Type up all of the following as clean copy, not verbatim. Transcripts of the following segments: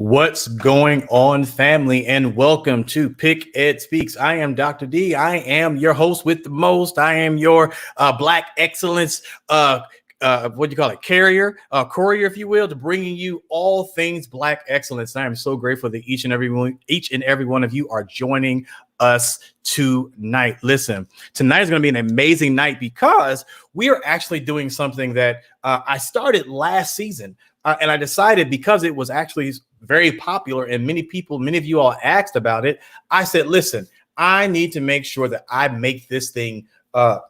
What's going on, family, and welcome to PickEd Speaks. I am Dr. D. I am your host with the most. I am your Black excellence, courier, if you will, to bringing you all things Black excellence. And I am so grateful that each and every one of you are joining us tonight. Listen, tonight is going to be an amazing night because we are actually doing something that I started last season. And I decided, because it was actually very popular and many of you all asked about it, I said, listen, I need to make sure that I make this thing a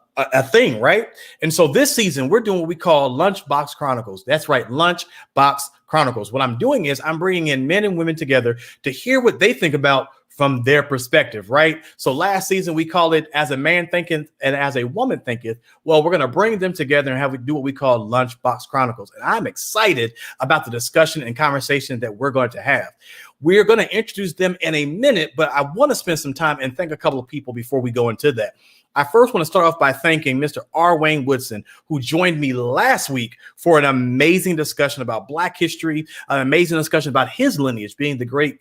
thing, right? And so this season, we're doing what we call Lunchbox Chronicles. That's right, Lunchbox Chronicles. What I'm doing is I'm bringing in men and women together to hear what they think about from their perspective, right? So last season, we called it As a Man Thinketh and As a Woman Thinketh. Well, we're going to bring them together and have we do what we call Lunchbox Chronicles. And I'm excited about the discussion and conversation that we're going to have. We're going to introduce them in a minute, but I want to spend some time and thank a couple of people before we go into that. I first want to start off by thanking Mr. R. Wayne Woodson, who joined me last week for an amazing discussion about Black history, an amazing discussion about his lineage, being the great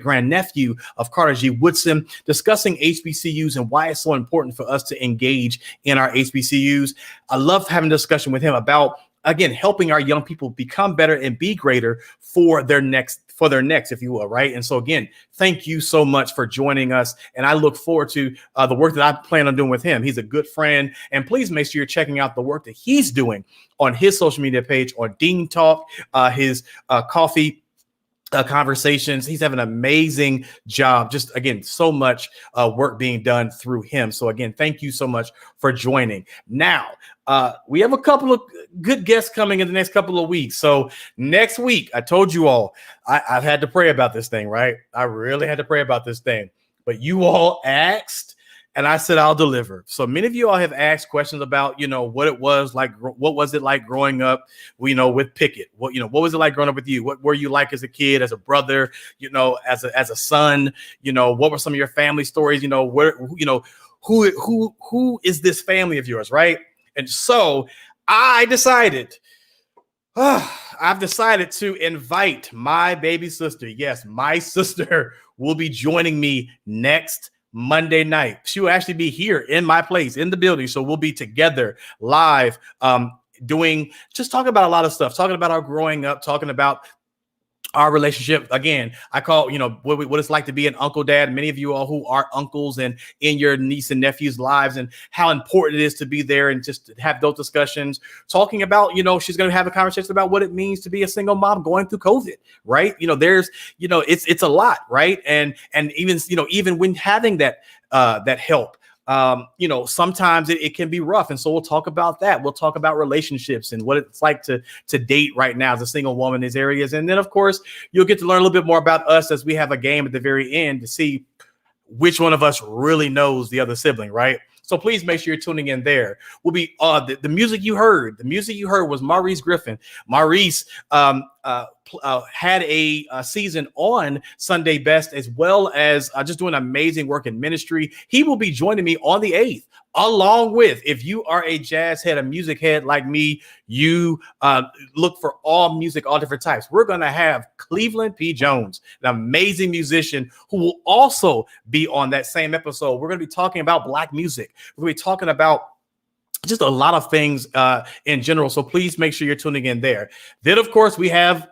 grandnephew of Carter G. Woodson, discussing HBCUs and why it's so important for us to engage in our HBCUs. I love having a discussion with him about, again, helping our young people become better and be greater for their next, if you will, right? And so again, thank you so much for joining us. And I look forward to the work that I plan on doing with him. He's a good friend. And please make sure you're checking out the work that he's doing on his social media page, on Dean Talk, his coffee conversations. He's having an amazing job. Just again, so much work being done through him. So again, thank you so much for joining. Now, we have a couple of good guests coming in the next couple of weeks. So next week, I told you all, I've had to pray about this thing, right? I really had to pray about this thing. But you all asked, and I said, I'll deliver. So many of you all have asked questions about, what it was like. What was it like growing up, with PickEd? What was it like growing up with you? What were you like as a kid, as a brother, as a son? What were some of your family stories? Who is this family of yours, right? And so I've decided to invite my baby sister. Yes, my sister will be joining me next Monday night. She will actually be here in my place in the building. So we'll be together live, talking about a lot of stuff, talking about our growing up, talking about our relationship. Again, I call, what it's like to be an uncle, dad. Many of you all who are uncles and in your niece and nephew's lives, and how important it is to be there and just have those discussions. Talking about, she's going to have a conversation about what it means to be a single mom going through COVID, right? There's, it's a lot, right? And even when having that help, sometimes it can be rough. And so we'll talk about that. We'll talk about relationships and what it's like to date right now as a single woman in these areas. And then, of course, you'll get to learn a little bit more about us as we have a game at the very end to see which one of us really knows the other sibling, right? So please make sure you're tuning in there. We'll be the music you heard. The music you heard was Maurice Griffin. Maurice had a season on Sunday Best, as well as just doing amazing work in ministry. He will be joining me on the 8th, along with, if you are a jazz head, a music head like me, you look for all music, all different types. We're going to have Cleveland P. Jones, an amazing musician who will also be on that same episode. We're going to be talking about Black music. We're going to be talking about just a lot of things in general. So please make sure you're tuning in there. Then, of course, we have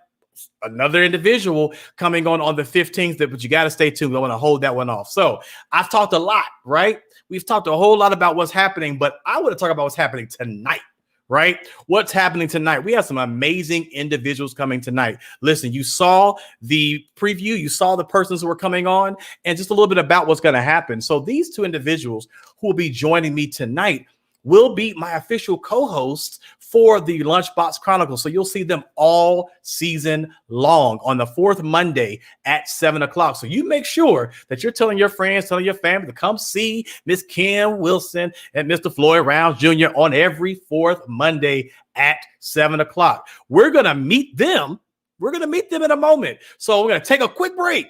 another individual coming on the 15th, but you got to stay tuned. I want to hold that one off. So I've talked a lot, right? We've talked a whole lot about what's happening, but I want to talk about what's happening tonight, right? What's happening tonight? We have some amazing individuals coming tonight. Listen, you saw the preview, you saw the persons who are coming on, and just a little bit about what's going to happen. So these two individuals who will be joining me tonight will be my official co-hosts for the Lunchbox Chronicles. So you'll see them all season long on the fourth Monday at 7 o'clock. So you make sure that you're telling your friends, telling your family to come see Miss Kim Wilson and Mr. Floyd Rounds Jr. on every fourth Monday at 7 o'clock. We're going to meet them. We're going to meet them in a moment. So we're going to take a quick break.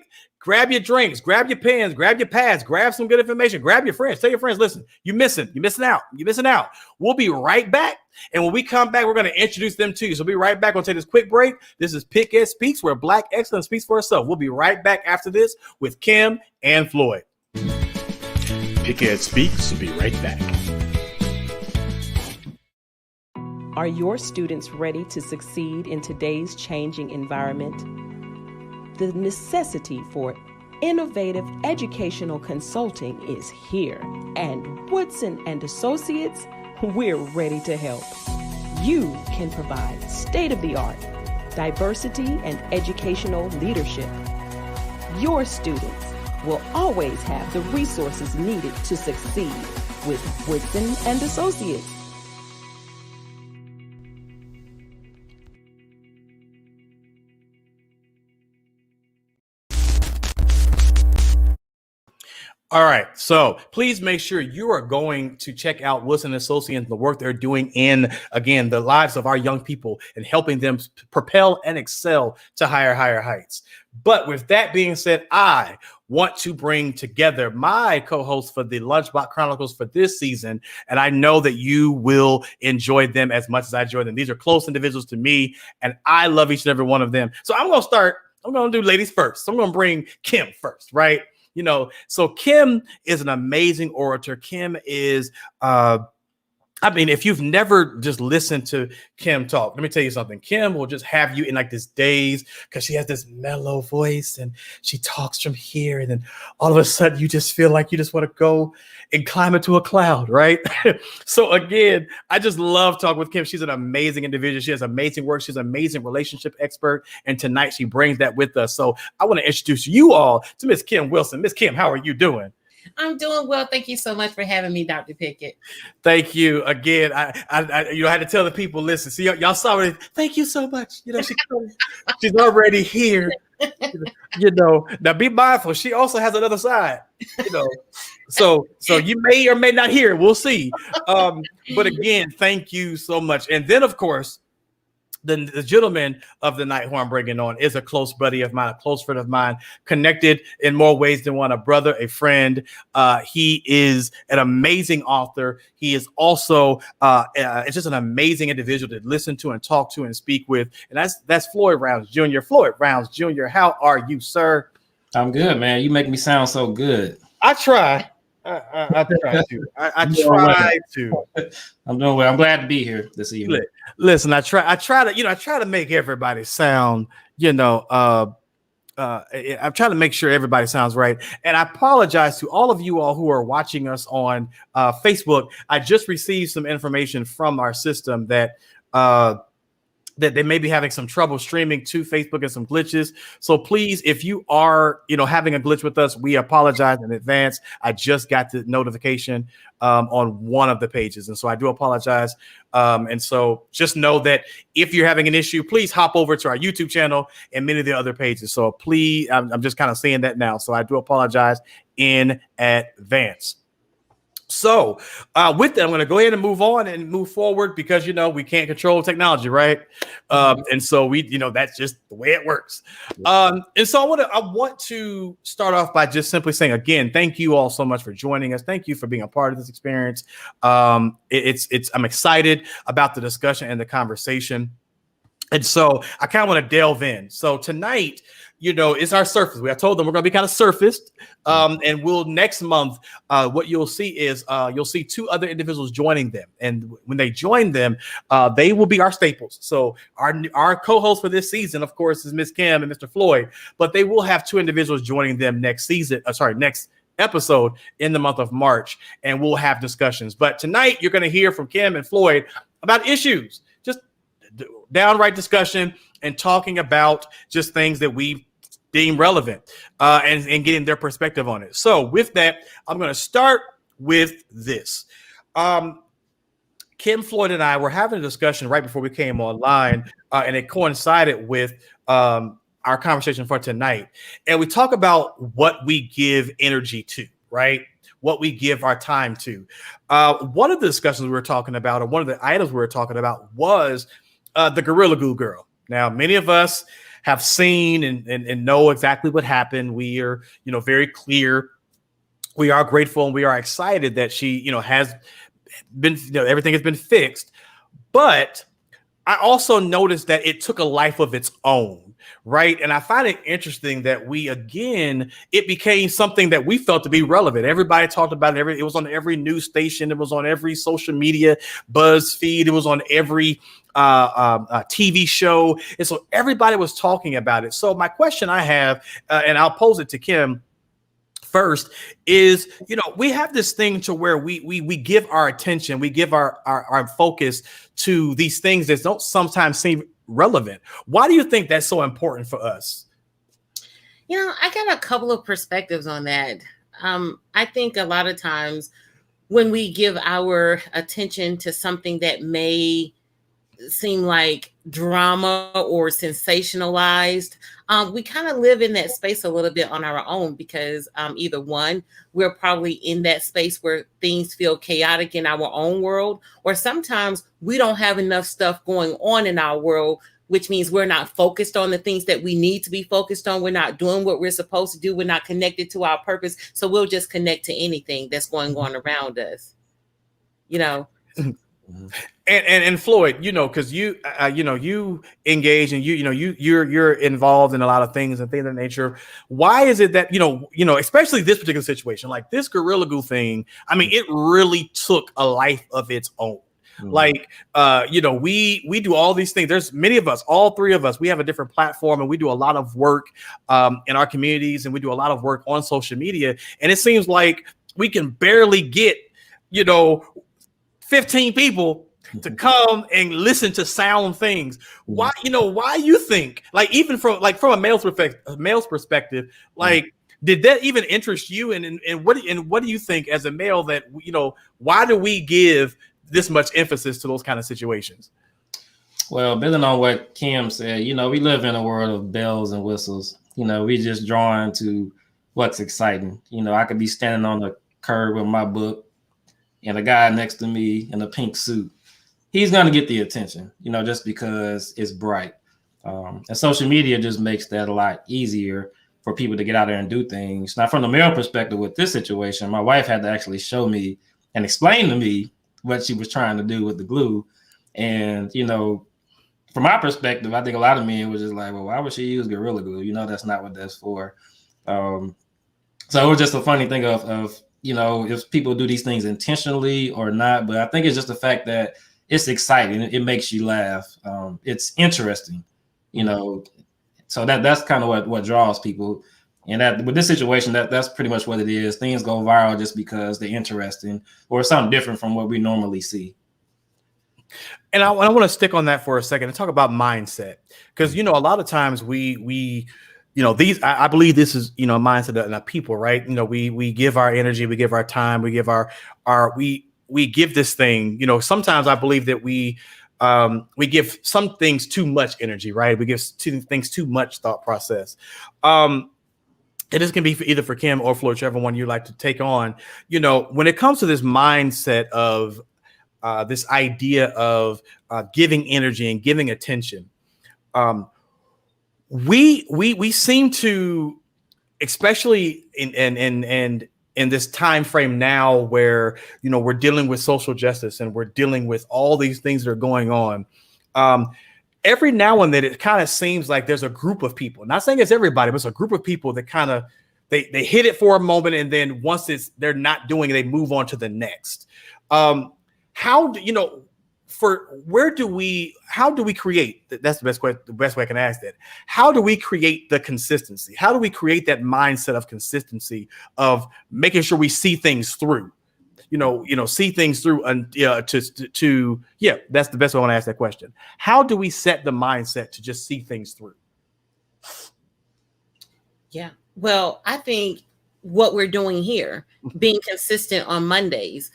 grab your drinks, grab your pens, grab your pads, grab some good information, grab your friends, tell your friends, listen, you're missing out. We'll be right back. And when we come back, we're going to introduce them to you. So we'll be right back. We'll take this quick break. This is PickEd Speaks, where Black excellence speaks for itself. We'll be right back after this with Kim and Floyd. PickEd Speaks. We'll be right back. Are your students ready to succeed in today's changing environment? The necessity for innovative educational consulting is here, and Woodson and Associates, we're ready to help. You can provide state-of-the-art diversity and educational leadership. Your students will always have the resources needed to succeed with Woodson and Associates. All right. So please make sure you are going to check out Wilson Associates and the work they're doing in, again, the lives of our young people and helping them propel and excel to higher heights. But with that being said, I want to bring together my co-hosts for the Lunchbox Chronicles for this season. And I know that you will enjoy them as much as I enjoy them. These are close individuals to me, and I love each and every one of them. So I'm going to do ladies first. So I'm going to bring Kim first, right? So Kim is an amazing orator. Kim is, if you've never just listened to Kim talk, let me tell you something. Kim will just have you in like this daze because she has this mellow voice and she talks from here. And then all of a sudden you just feel like you just want to go and climb into a cloud, right? So again, I just love talking with Kim. She's an amazing individual. She has amazing work. She's an amazing relationship expert. And tonight she brings that with us. So I want to introduce you all to Miss Kim Wilson. Miss Kim, how are you doing? I'm doing well. Thank you so much for having me, Dr. Pickett. Thank you again. I had to tell the people, listen, see, y'all saw it. Thank you so much. She's already here. Now be mindful. She also has another side, so you may or may not hear it. We'll see. But again, thank you so much. And then of course, the gentleman of the night who I'm bringing on is a close buddy of mine, a close friend of mine, connected in more ways than one, a brother, a friend. He is an amazing author. He is also it's just an amazing individual to listen to and talk to and speak with. And that's Floyd Rounds Jr. Floyd Rounds Jr., how are you, sir? I'm good, man. You make me sound so good. I try. I try to. I try to. I'm doing well. I'm glad to be here this evening. Listen, I try to make everybody sound, I'm trying to make sure everybody sounds right. And I apologize to all of you all who are watching us on Facebook. I just received some information from our system that they may be having some trouble streaming to Facebook and some glitches. So please, if you are, having a glitch with us, we apologize in advance. I just got the notification on one of the pages. And so I do apologize. And so just know that if you're having an issue, please hop over to our YouTube channel and many of the other pages. So please, I'm just kind of saying that now. So I do apologize in advance. So with that, I'm going to go ahead and move on and move forward because, we can't control technology, right? And so that's just the way it works. And so I want to start off by just simply saying, again, thank you all so much for joining us. Thank you for being a part of this experience. I'm excited about the discussion and the conversation. And so I kind of want to delve in. So tonight, it's our surface. I told them we're going to be kind of surfaced. And next month, what you'll see is you'll see two other individuals joining them. And when they join them, they will be our staples. So our co-host for this season, of course, is Miss Kim and Mr. Floyd, but they will have two individuals joining them next episode in the month of March, and we'll have discussions. But tonight, you're going to hear from Kim and Floyd about issues, just downright discussion and talking about just things that we deem relevant and getting their perspective on it. So with that, I'm going to start with this. Kim, Floyd, and I were having a discussion right before we came online, and it coincided with our conversation for tonight. And we talk about what we give energy to, right? What we give our time to. One of the discussions we were talking about, or one of the items we were talking about was the Gorilla Glue girl. Now, many of us have seen and know exactly what happened. We are, very clear. We are grateful and we are excited that she, has been, everything has been fixed. But I also noticed that it took a life of its own, right? And I find it interesting that it became something that we felt to be relevant. Everybody talked about it. It was on every news station. It was on every social media buzz feed. It was on every TV show. And so everybody was talking about it. So my question I have, and I'll pose it to Kim first, is, we have this thing to where we give our attention, we give our focus to these things that don't sometimes seem relevant. Why do you think that's so important for us? I got a couple of perspectives on that. I think a lot of times when we give our attention to something that may seem like drama or sensationalized, we kind of live in that space a little bit on our own, because either one, we're probably in that space where things feel chaotic in our own world, or sometimes we don't have enough stuff going on in our world, which means we're not focused on the things that we need to be focused on. We're not doing what we're supposed to do. We're not connected to our purpose. So we'll just connect to anything that's going on around us, And Floyd, because you engage and you're involved in a lot of things and things of that nature. Why is it that especially this particular situation, like this Gorilla Glue thing? I mean, it really took a life of its own. Mm-hmm. Like, we do all these things. There's many of us, all three of us, we have a different platform and we do a lot of work in our communities, and we do a lot of work on social media. And it seems like we can barely get 15 people to come and listen to sound things. Why you think, like, even from a male's perspective, like, did that even interest you? And what do you think as a male that, why do we give this much emphasis to those kind of situations? Well, building on what Kim said, we live in a world of bells and whistles. We just drawn to what's exciting. I could be standing on the curb with my book, and a guy next to me in a pink suit, he's going to get the attention, just because it's bright. And social media just makes that a lot easier for people to get out there and do things. Now, from the male perspective with this situation, my wife had to actually show me and explain to me what she was trying to do with the glue. And, from my perspective, I think a lot of men was just like, well, why would she use Gorilla Glue? That's not what that's for. So it was just a funny thing of if people do these things intentionally or not. But I think it's just the fact that it's exciting. It makes you laugh. It's interesting, so that's kind of what draws people. And that with this situation, that's pretty much what it is. Things go viral just because they're interesting or something different from what we normally see. And I want to stick on that for a second and talk about mindset, because, a lot of times we I believe this is, a mindset of people, right? We give our energy, we give our time, we give we give this thing, sometimes I believe that we give some things too much energy, right? We give things too much thought process. And this can be either for Kim or Floyd, whichever one you like to take on. When it comes to this mindset of this idea of giving energy and giving attention, we seem to, especially in this time frame now where we're dealing with social justice and we're dealing with all these things that are going on. Every now and then it kind of seems like there's a group of people, not saying it's everybody, but it's a group of people that kind of they hit it for a moment, and then once they're not doing it, they move on to the next. How do we create? That's the best way I can ask that. How do we create the consistency? How do we create that mindset of consistency, of making sure we see things through? See things through, and that's the best way I want to ask that question. How do we set the mindset to just see things through? Yeah. Well, I think what we're doing here, being consistent on Mondays,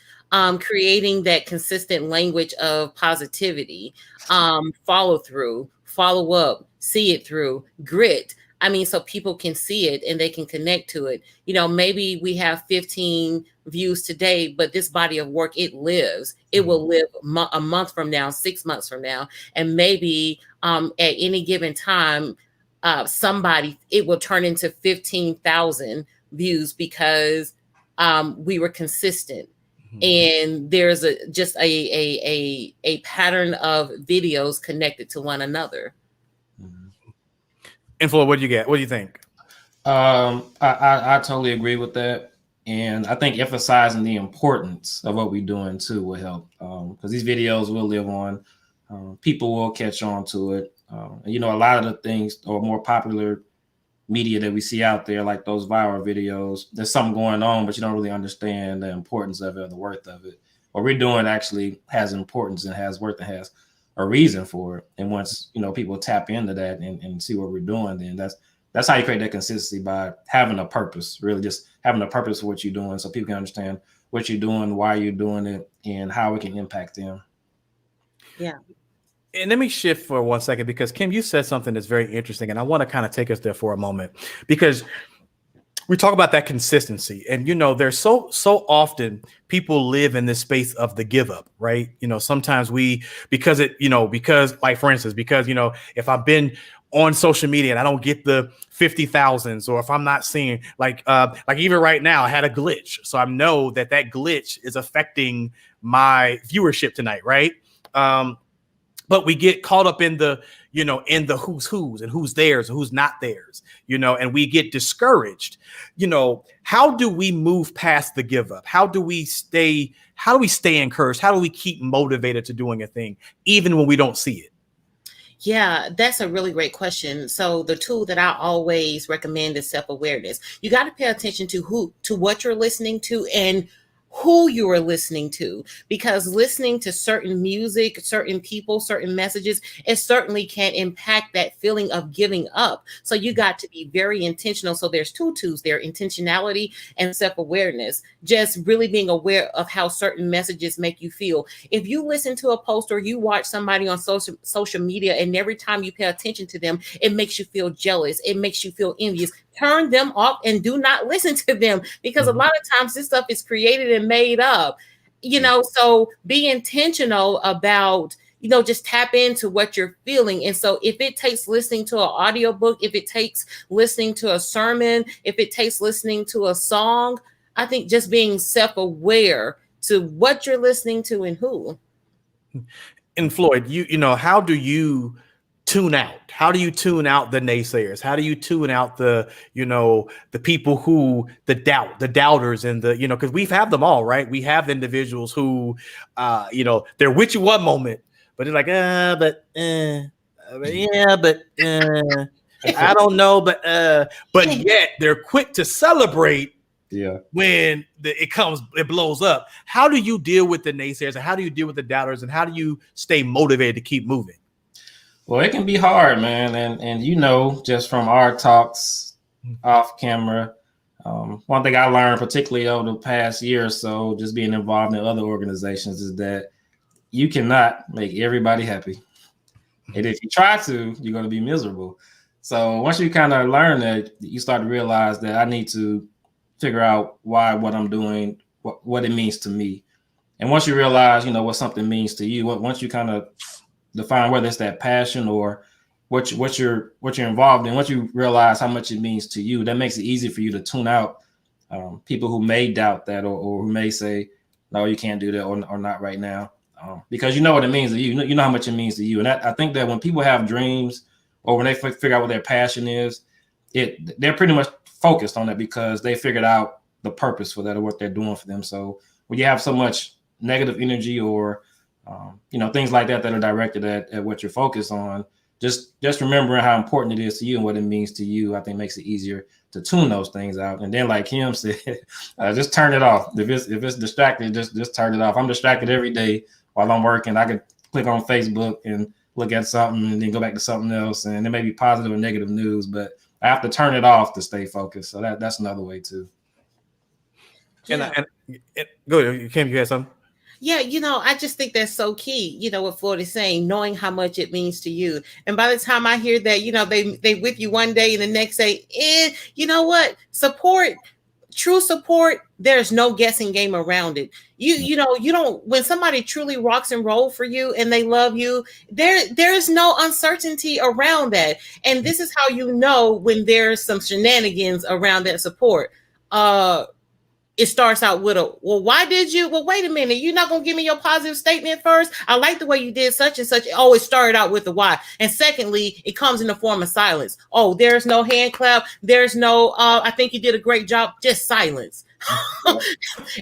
creating that consistent language of positivity, follow through, follow up, see it through, grit. I mean, so people can see it and they can connect to it. Maybe we have 15 views today, but this body of work, it lives. It will live a month from now, 6 months from now. And maybe at any given time, somebody, it will turn into 15,000 views because we were consistent. And there's a pattern of videos connected to one another. And Floyd, what do you get? What do you think? I totally agree with that. And I think emphasizing the importance of what we're doing too will help, because these videos will live on. People will catch on to it. You know, a lot of the things or more popular media that we see out there, like those viral videos, there's something going on, but you don't really understand the importance of it or the worth of it. What we're doing actually has importance and has worth and has a reason for it. And once, you know, people tap into that and see what we're doing, then that's how you create that consistency, by having a purpose, really just having a purpose for what you're doing, so people can understand what you're doing, why you're doing it, and how it can impact them. Yeah. And let me shift for 1 second, because Kim, you said something that's very interesting, and I want to kind of take us there for a moment, because we talk about that consistency. And, you know, there's so often people live in this space of the give up, right? You know, sometimes because like, for instance, because, you know, if I've been on social media and I don't get the 50,000s, or if I'm not seeing like even right now, I had a glitch. So I know that glitch is affecting my viewership tonight, right? But we get caught up in the, you know, in the who's and who's theirs and who's not theirs, you know, and we get discouraged. You know, how do we move past the give up? How do we stay encouraged? How do we keep motivated to doing a thing, even when we don't see it? Yeah, that's a really great question. So the tool that I always recommend is self-awareness. You got to pay attention to what you're listening to and who you are listening to, because listening to certain music, certain people, certain messages, it certainly can impact that feeling of giving up. So you got to be very intentional. So there's two tools there: intentionality and self-awareness. Just really being aware of how certain messages make you feel. If you listen to a post or you watch somebody on social media, and every time you pay attention to them, it makes you feel jealous, it makes you feel envious, turn them off and do not listen to them, because a lot of times this stuff is created and made up, you know. So be intentional about, you know, just tap into what you're feeling. And so if it takes listening to an audiobook, if it takes listening to a sermon, if it takes listening to a song, I think just being self-aware to what you're listening to and who. And Floyd, you know, how do you tune out? How do you tune out the naysayers? How do you tune out the, you know, the people who the doubters, and the, you know, because we've had them all, right? We have individuals who, you know, they're with you one moment, but they're like, I don't know, but yet they're quick to celebrate. Yeah, when it blows up. How do you deal with the naysayers, and how do you deal with the doubters, and how do you stay motivated to keep moving? Well, it can be hard, man. And you know, just from our talks off camera, one thing I learned, particularly over the past year or so, just being involved in other organizations, is that you cannot make everybody happy. And if you try to, you're going to be miserable. So once you kind of learn that, you start to realize that I need to figure out why what I'm doing, what it means to me. And once you realize, you know, what something means to you, once you kind of define whether it's that passion or what you're involved in, once you realize how much it means to you, that makes it easy for you to tune out people who may doubt that, or who may say, no, you can't do that, or not right now, because you know what it means to you. You know how much it means to you. And I think that when people have dreams, or when they figure out what their passion is, they're pretty much focused on it, because they figured out the purpose for that, or what they're doing for them. So when you have so much negative energy, or you know, things like that are directed at what you're focused on, just remembering how important it is to you and what it means to you, I think makes it easier to tune those things out. And then, like Kim said, just turn it off. If it's distracted, just turn it off. I'm distracted every day while I'm working. I could click on Facebook and look at something, and then go back to something else, and it may be positive or negative news, but I have to turn it off to stay focused. So that's another way too. Yeah. And go ahead, Kim, you had something? Yeah, you know, I just think that's so key, you know, what Floyd is saying, knowing how much it means to you. And by the time I hear that, you know, they with you one day and the next day, you know what, support true support, there's no guessing game around it. You know, you don't, when somebody truly rocks and roll for you and they love you, there's no uncertainty around that. And this is how you know when there's some shenanigans around that support. It starts out with a, well, why did you? Well, wait a minute. You're not going to give me your positive statement first? I like the way you did such and such. Oh, it started out with a why. And secondly, it comes in the form of silence. Oh, there's no hand clap. There's no, I think you did a great job. Just silence.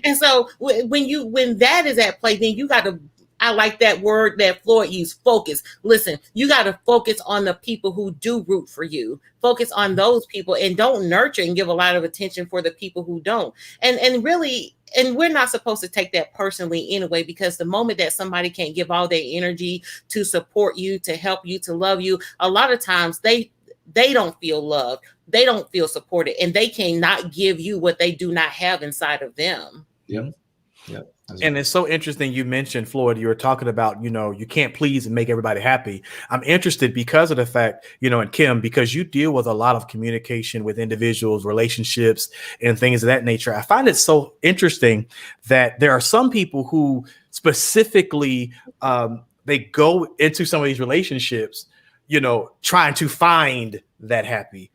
And so when that is at play, then you got to, I like that word that Floyd used, focus. Listen, you got to focus on the people who do root for you. Focus on those people and don't nurture and give a lot of attention for the people who don't. And really, and we're not supposed to take that personally anyway, because the moment that somebody can't give all their energy to support you, to help you, to love you, a lot of times they don't feel loved. They don't feel supported, and they cannot give you what they do not have inside of them. Yep. Yep. And it's so interesting you mentioned, Floyd, you were talking about, you know, you can't please and make everybody happy. I'm interested because of the fact, you know, and Kim, because you deal with a lot of communication with individuals, relationships, and things of that nature. I find it so interesting that there are some people who specifically, they go into some of these relationships, you know, trying to find that happy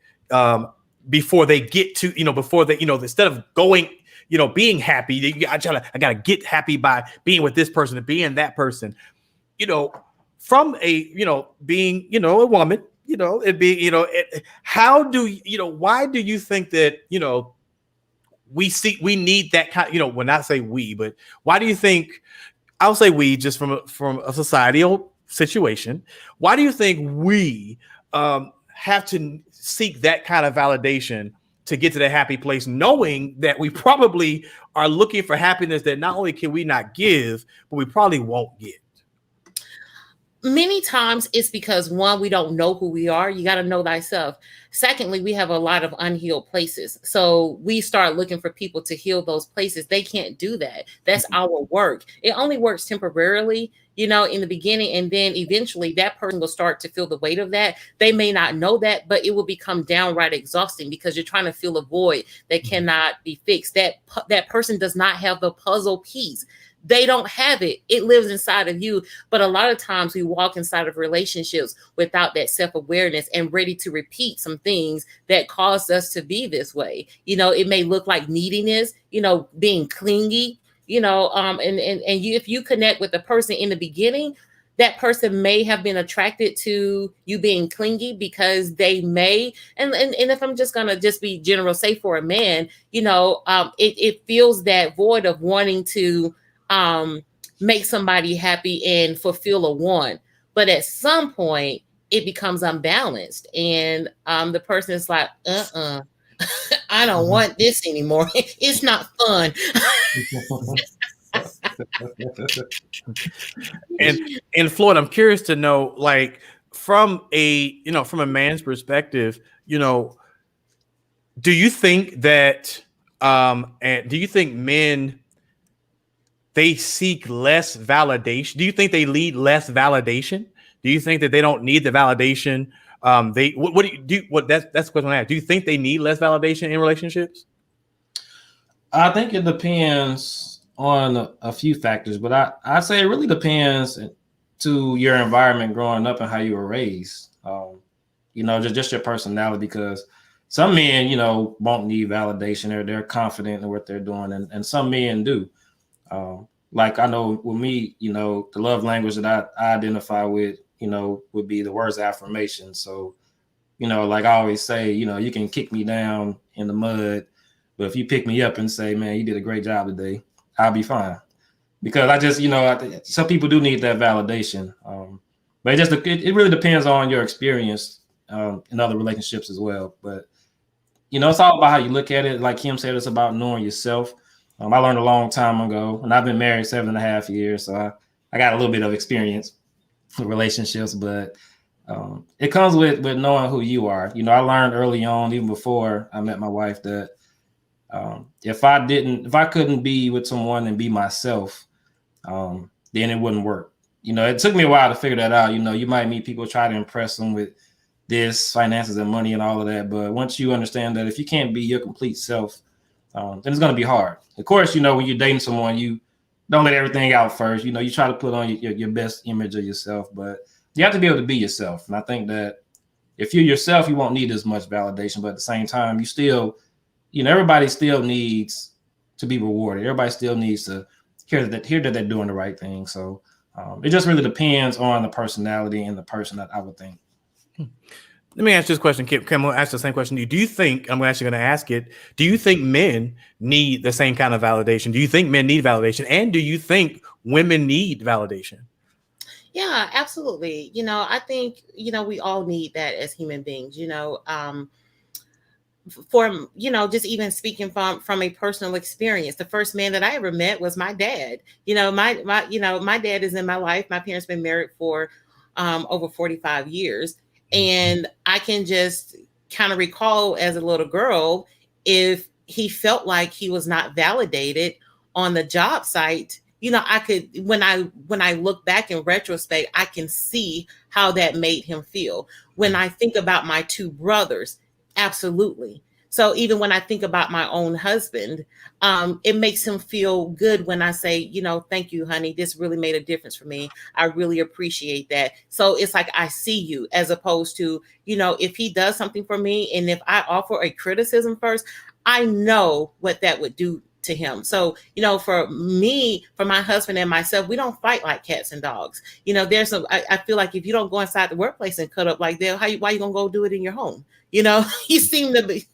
before they get to, you know, before they, you know, instead of going, you know, being happy, I gotta get happy by being with this person and being that person, you know, from a, you know, being, you know, a woman, you know, it be, you know, how do you know, why do you think that, you know, we need that kind, you know, when I say we, but why do you think, I'll say we just from a societal situation, why do you think we have to seek that kind of validation to get to the happy place, knowing that we probably are looking for happiness that not only can we not give, but we probably won't get? Many times it's because, one, we don't know who we are. You got to know thyself. Secondly, we have a lot of unhealed places. So we start looking for people to heal those places. They can't do that. That's our work. It only works temporarily, you know, in the beginning. And then eventually that person will start to feel the weight of that. They may not know that, but it will become downright exhausting because you're trying to fill a void that cannot be fixed. That person does not have the puzzle piece. They don't have it. It lives inside of you. But a lot of times we walk inside of relationships without that self-awareness and ready to repeat some things that caused us to be this way. You know, it may look like neediness, you know, being clingy, you know, and you, if you connect with the person in the beginning, that person may have been attracted to you being clingy because they may, and if I'm just gonna just be general, say for a man, you know, it feels that void of wanting to make somebody happy and fulfill a want, but at some point it becomes unbalanced, and the person is like, I don't want this anymore. It's not fun. And Floyd, I'm curious to know, like, from a man's perspective, you know, do you think that and do you think men, they seek less validation? Do you think they need less validation? Do you think that they don't need the validation? What do you do? What that's the question I have. Do you think they need less validation in relationships? I think it depends on a few factors, but I say it really depends to your environment growing up and how you were raised. You know, just your personality, because some men, you know, won't need validation, they're confident in what they're doing, and some men do. Like I know with me, you know, the love language that I identify with, you know, would be the words of affirmation. So, you know, like I always say, you know, you can kick me down in the mud, but if you pick me up and say, man, you did a great job today, I'll be fine. Because I just, you know, some people do need that validation. But it really depends on your experience in other relationships as well. But, you know, it's all about how you look at it. Like Kim said, it's about knowing yourself. I learned a long time ago, and I've been married 7.5 years, so I got a little bit of experience with relationships, but it comes with knowing who you are. You know, I learned early on, even before I met my wife, that if I couldn't be with someone and be myself, then it wouldn't work. You know, it took me a while to figure that out. You know, you might meet people, try to impress them with this, finances and money and all of that, but once you understand that if you can't be your complete self, then it's going to be hard. Of course, you know, when you're dating someone, you don't let everything out first. You know, you try to put on your best image of yourself, but you have to be able to be yourself. And I think that if you're yourself, you won't need as much validation, but at the same time, you still, you know, everybody still needs to be rewarded. Everybody still needs to hear that they're doing the right thing. So it just really depends on the personality and the person, that I would think. Let me ask this question, Kim. I'm going to ask the same question to you. Do you think, I'm actually going to ask it, do you think men need the same kind of validation? Do you think men need validation? And do you think women need validation? Yeah, absolutely. You know, I think, you know, we all need that as human beings, you know, for, you know, just even speaking from a personal experience, the first man that I ever met was my dad. You know, my dad is in my life. My parents been married for over 45 years. And I can just kind of recall as a little girl, if he felt like he was not validated on the job site, you know, I could, when I look back in retrospect, I can see how that made him feel. When I think about my two brothers, absolutely. So even when I think about my own husband, it makes him feel good when I say, you know, thank you, honey. This really made a difference for me. I really appreciate that. So it's like, I see you, as opposed to, you know, if he does something for me and if I offer a criticism first, I know what that would do to him. So, you know, for me, for my husband and myself, we don't fight like cats and dogs. You know, I feel like if you don't go inside the workplace and cut up like that, why you gonna go do it in your home? You know, you seem to be,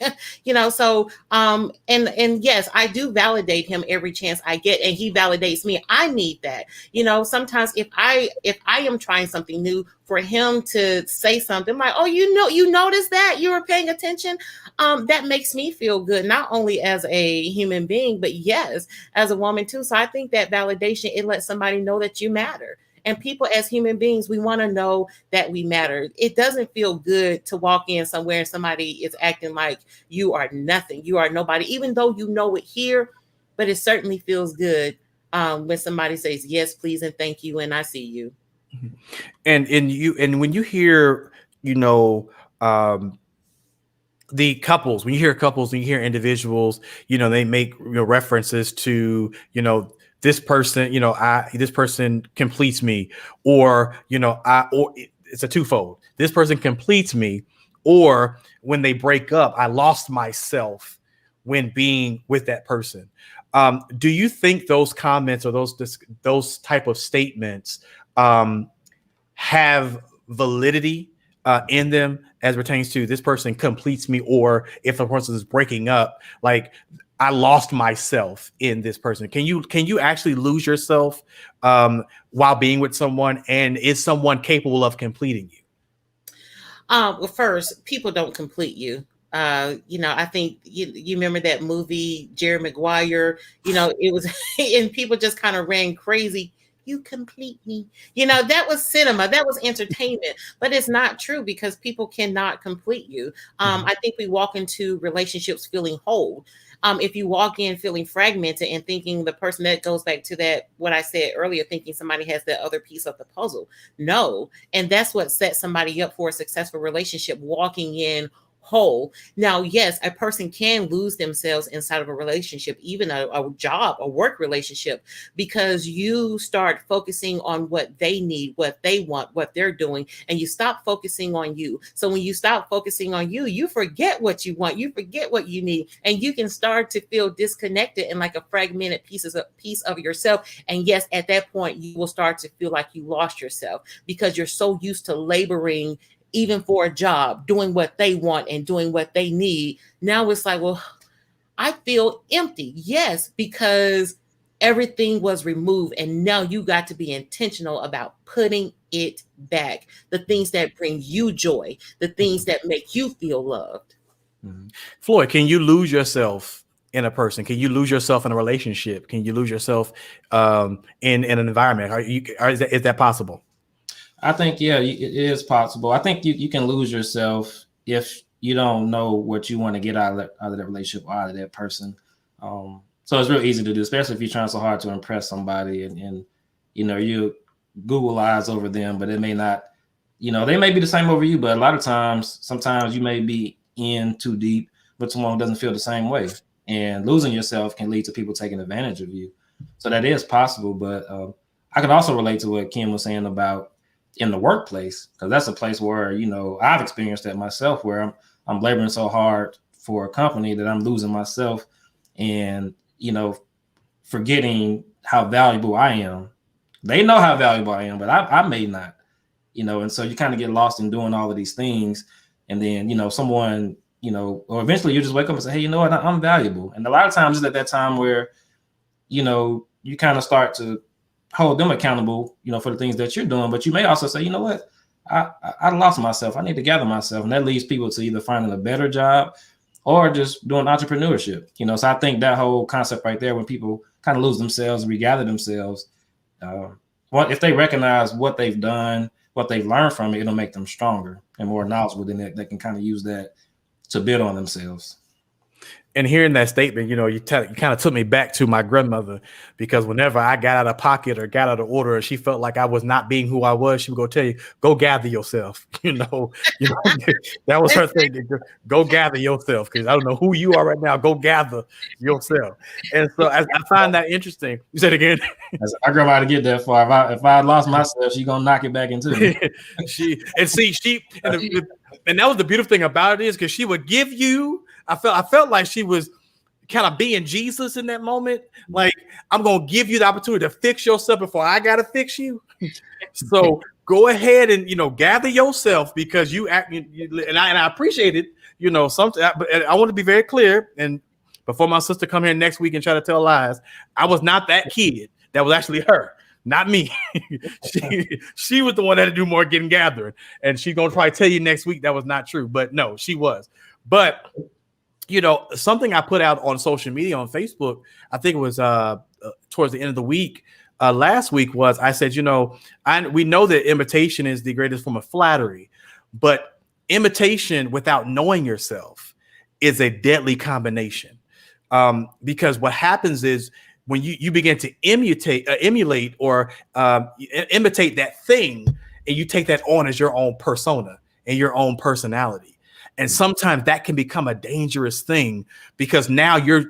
you know, so, and yes, I do validate him every chance I get, and he validates me. I need that. You know, sometimes if I am trying something new, for him to say something like, oh, you noticed that, you were paying attention. That makes me feel good, not only as a human being, but yes, as a woman too. So I think that validation, it lets somebody know that you matter. And people as human beings, we want to know that we matter. It doesn't feel good to walk in somewhere and somebody is acting like you are nothing, you are nobody, even though you know it here, but it certainly feels good when somebody says, yes, please, and thank you, and I see you. And when you hear, you know, the couples, when you hear couples, when you hear individuals, you know, they make, you know, references to, you know, this person, you know, this person completes me, or, you know, or it's a twofold. This person completes me, or when they break up, I lost myself when being with that person. Do you think those comments or those type of statements have validity in them as pertains to this person completes me, or if the person is breaking up, like I lost myself in this person? Can you actually lose yourself while being with someone, and is someone capable of completing you? Well, first, people don't complete you. You know, I think you remember that movie, Jerry Maguire, you know, it was, and people just kind of ran crazy. You complete me. You know, that was cinema, that was entertainment, but it's not true, because people cannot complete you. I think we walk into relationships feeling whole. If you walk in feeling fragmented and thinking the person, that goes back to that, what I said earlier, thinking somebody has that other piece of the puzzle. No. And that's what sets somebody up for a successful relationship, walking in whole. Now, yes, a person can lose themselves inside of a relationship, even a job, a work relationship, because you start focusing on what they need, what they want, what they're doing, and you stop focusing on you. So when you stop focusing on you, you forget what you want, you forget what you need, and you can start to feel disconnected and like a fragmented piece of yourself. And yes, at that point, you will start to feel like you lost yourself, because you're so used to laboring, even for a job, doing what they want and doing what they need. Now it's like, well, I feel empty. Yes, because everything was removed. And now you got to be intentional about putting it back. The things that bring you joy, the things that make you feel loved. Floyd, can you lose yourself in a person? Can you lose yourself in a relationship? Can you lose yourself in an environment? Is that possible? I think, yeah, it is possible. I think you can lose yourself if you don't know what you want to get out of that relationship or out of that person. So it's real easy to do, especially if you're trying so hard to impress somebody, and you know, you Google eyes over them, but it may not, you know, they may be the same over you, but a lot of times, sometimes you may be in too deep with someone who doesn't feel the same way. and losing yourself can lead to people taking advantage of you. So that is possible. But I can also relate to what Kim was saying about in the workplace, because that's a place where, you know, I've experienced that myself, where I'm laboring so hard for a company that I'm losing myself and, you know, forgetting how valuable I am. They know how valuable I am, but I may not, you know, and so you kind of get lost in doing all of these things. And then, you know, someone, you know, or eventually you just wake up and say, hey, you know what, I'm valuable. And a lot of times it's at that time where, you know, you kind of start to hold them accountable, you know, for the things that you're doing. But you may also say, you know what, I lost myself. I need to gather myself. And that leads people to either finding a better job or just doing entrepreneurship, you know. So I think that whole concept right there, when people kind of lose themselves, regather themselves, if they recognize what they've done, what they've learned from it, it'll make them stronger and more knowledgeable. Then they can kind of use that to build on themselves. And hearing that statement, you know, you kind of took me back to my grandmother, because whenever I got out of pocket or got out of order, she felt like I was not being who I was, she would go tell you, go gather yourself. You know, that was her thing. Go gather yourself, because I don't know who you are right now. Go gather yourself. And so I find that interesting. You said again. I grew up to get that far. If I had lost myself, she's gonna knock it back into me. And that was the beautiful thing about it, is because she would give you. I felt like she was kind of being Jesus in that moment. Like, I'm going to give you the opportunity to fix yourself before I got to fix you. So go ahead and, you know, gather yourself, because you act, and I appreciate it, you know, but I want to be very clear. And before my sister come here next week and try to tell lies, I was not that kid. That was actually her, not me. she was the one that had to do more getting gathered. And she's going to probably tell you next week that was not true, but no, she was. But you know, something I put out on social media, on Facebook, I think it was towards the end of the week, last week, was I said, you know, we know that imitation is the greatest form of flattery, but imitation without knowing yourself is a deadly combination. Because what happens is when you begin to emulate or imitate that thing, and you take that on as your own persona and your own personality. And sometimes that can become a dangerous thing, because now you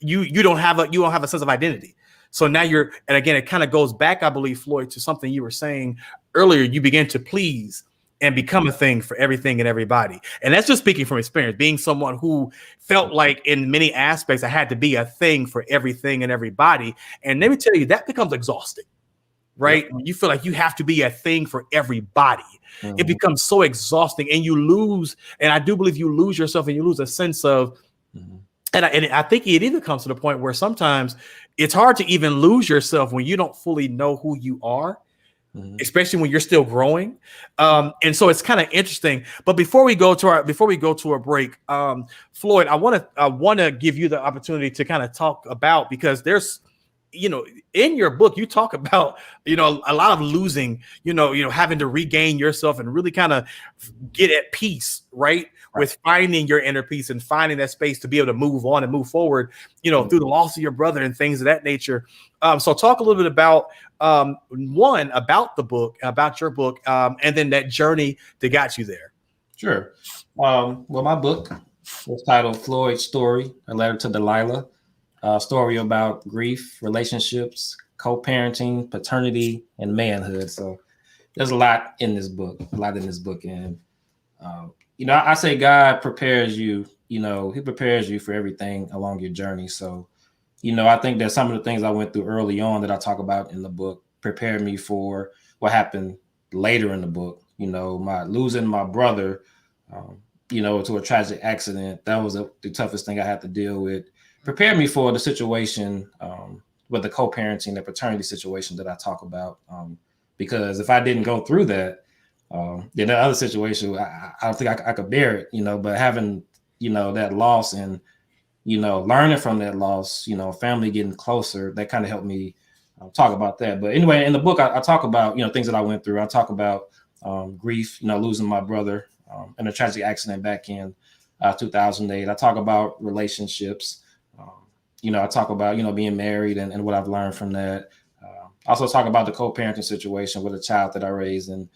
don't have a sense of identity. So now and again, it kind of goes back, I believe, Floyd, to something you were saying earlier. You begin to please and become a thing for everything and everybody. And that's just speaking from experience, being someone who felt like in many aspects I had to be a thing for everything and everybody. And let me tell you, that becomes exhausting. Right? Yep. You feel like you have to be a thing for everybody. Mm-hmm. It becomes so exhausting, and you lose. And I do believe you lose yourself, and you lose a sense of. Mm-hmm. And I think it even comes to the point where sometimes it's hard to even lose yourself when you don't fully know who you are, mm-hmm. especially when you're still growing. And so it's kind of interesting. But before we go to a break, Floyd, I want to give you the opportunity to kind of talk about, because there's, you know, in your book, you talk about, you know, a lot of losing, you know, having to regain yourself and really kind of get at peace, right? With finding your inner peace and finding that space to be able to move on and move forward, you know, through the loss of your brother and things of that nature. So talk a little bit about, about the book, about your book, and then that journey that got you there. Sure. Well, my book was titled Floyd's Story, A Letter to Delilah. Story about grief, relationships, co-parenting, paternity, and manhood. So there's a lot in this book, And, you know, I say God prepares you, you know, he prepares you for everything along your journey. So, you know, I think that some of the things I went through early on that I talk about in the book prepared me for what happened later in the book. You know, losing my brother, you know, to a tragic accident. That was the toughest thing I had to deal with. Prepared me for the situation with the co-parenting, the paternity situation that I talk about. Because if I didn't go through that, then the other situation, I don't think I could bear it, you know, but having, you know, that loss and, you know, learning from that loss, you know, family getting closer, that kind of helped me talk about that. But anyway, in the book, I talk about, you know, things that I went through. I talk about grief, you know, losing my brother in a tragic accident back in 2008. I talk about relationships. You know, I talk about, you know, being married and what I've learned from that. I also talk about the co-parenting situation with a child that I raised, and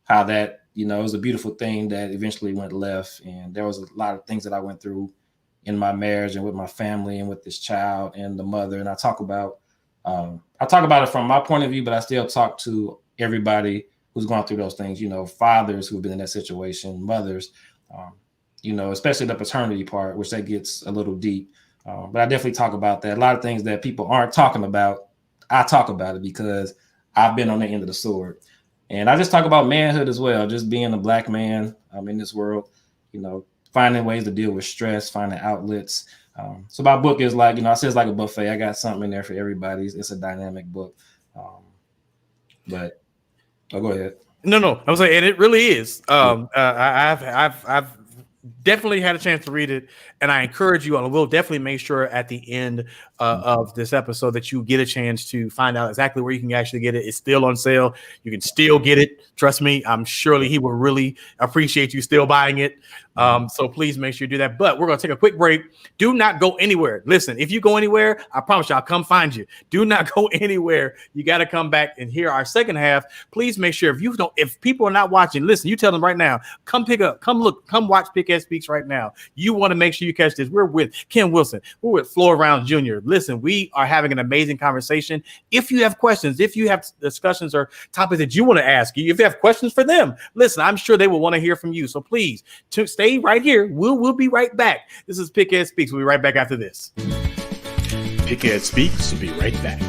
how that, you know, it was a beautiful thing that eventually went left. And there was a lot of things that I went through in my marriage and with my family and with this child and the mother. And I talk about it from my point of view, but I still talk to everybody who's gone through those things, fathers who've been in that situation, mothers, especially the paternity part, which that gets a little deep. But I definitely talk about that. A lot of things that people aren't talking about, I talk about it because I've been on the end of the sword. And I just talk about manhood as well, just being a Black man in this world, finding ways to deal with stress, finding outlets. So my book is like, I say it's like a buffet. I got something in there for everybody. It's a dynamic book. But go ahead. No. I was like, and it really is. I've definitely had a chance to read it, and I encourage you all. We'll definitely make sure at the end of this episode that you get a chance to find out exactly where you can actually get it. It's still on sale. You can still get it. Trust me, I'm surely he will really appreciate you still buying it. So please make sure you do that. But we're going to take a quick break. Do not go anywhere. Listen, if you go anywhere, I promise you, I'll come find you. Do not go anywhere. You got to come back and hear our second half. Please make sure if people are not watching, listen, you tell them right now, come watch PickEd Speaks right now. You want to make sure you catch this. We're with Ken Wilson. We're with Floyd Rounds Jr. Listen, we are having an amazing conversation. If you have questions, if you have discussions or topics that you want to ask, if you have questions for them, listen, I'm sure they will want to hear from you. So please stay right here. We'll be right back. This is PickEd Speaks. We'll be right back after this. PickEd Speaks will be right back.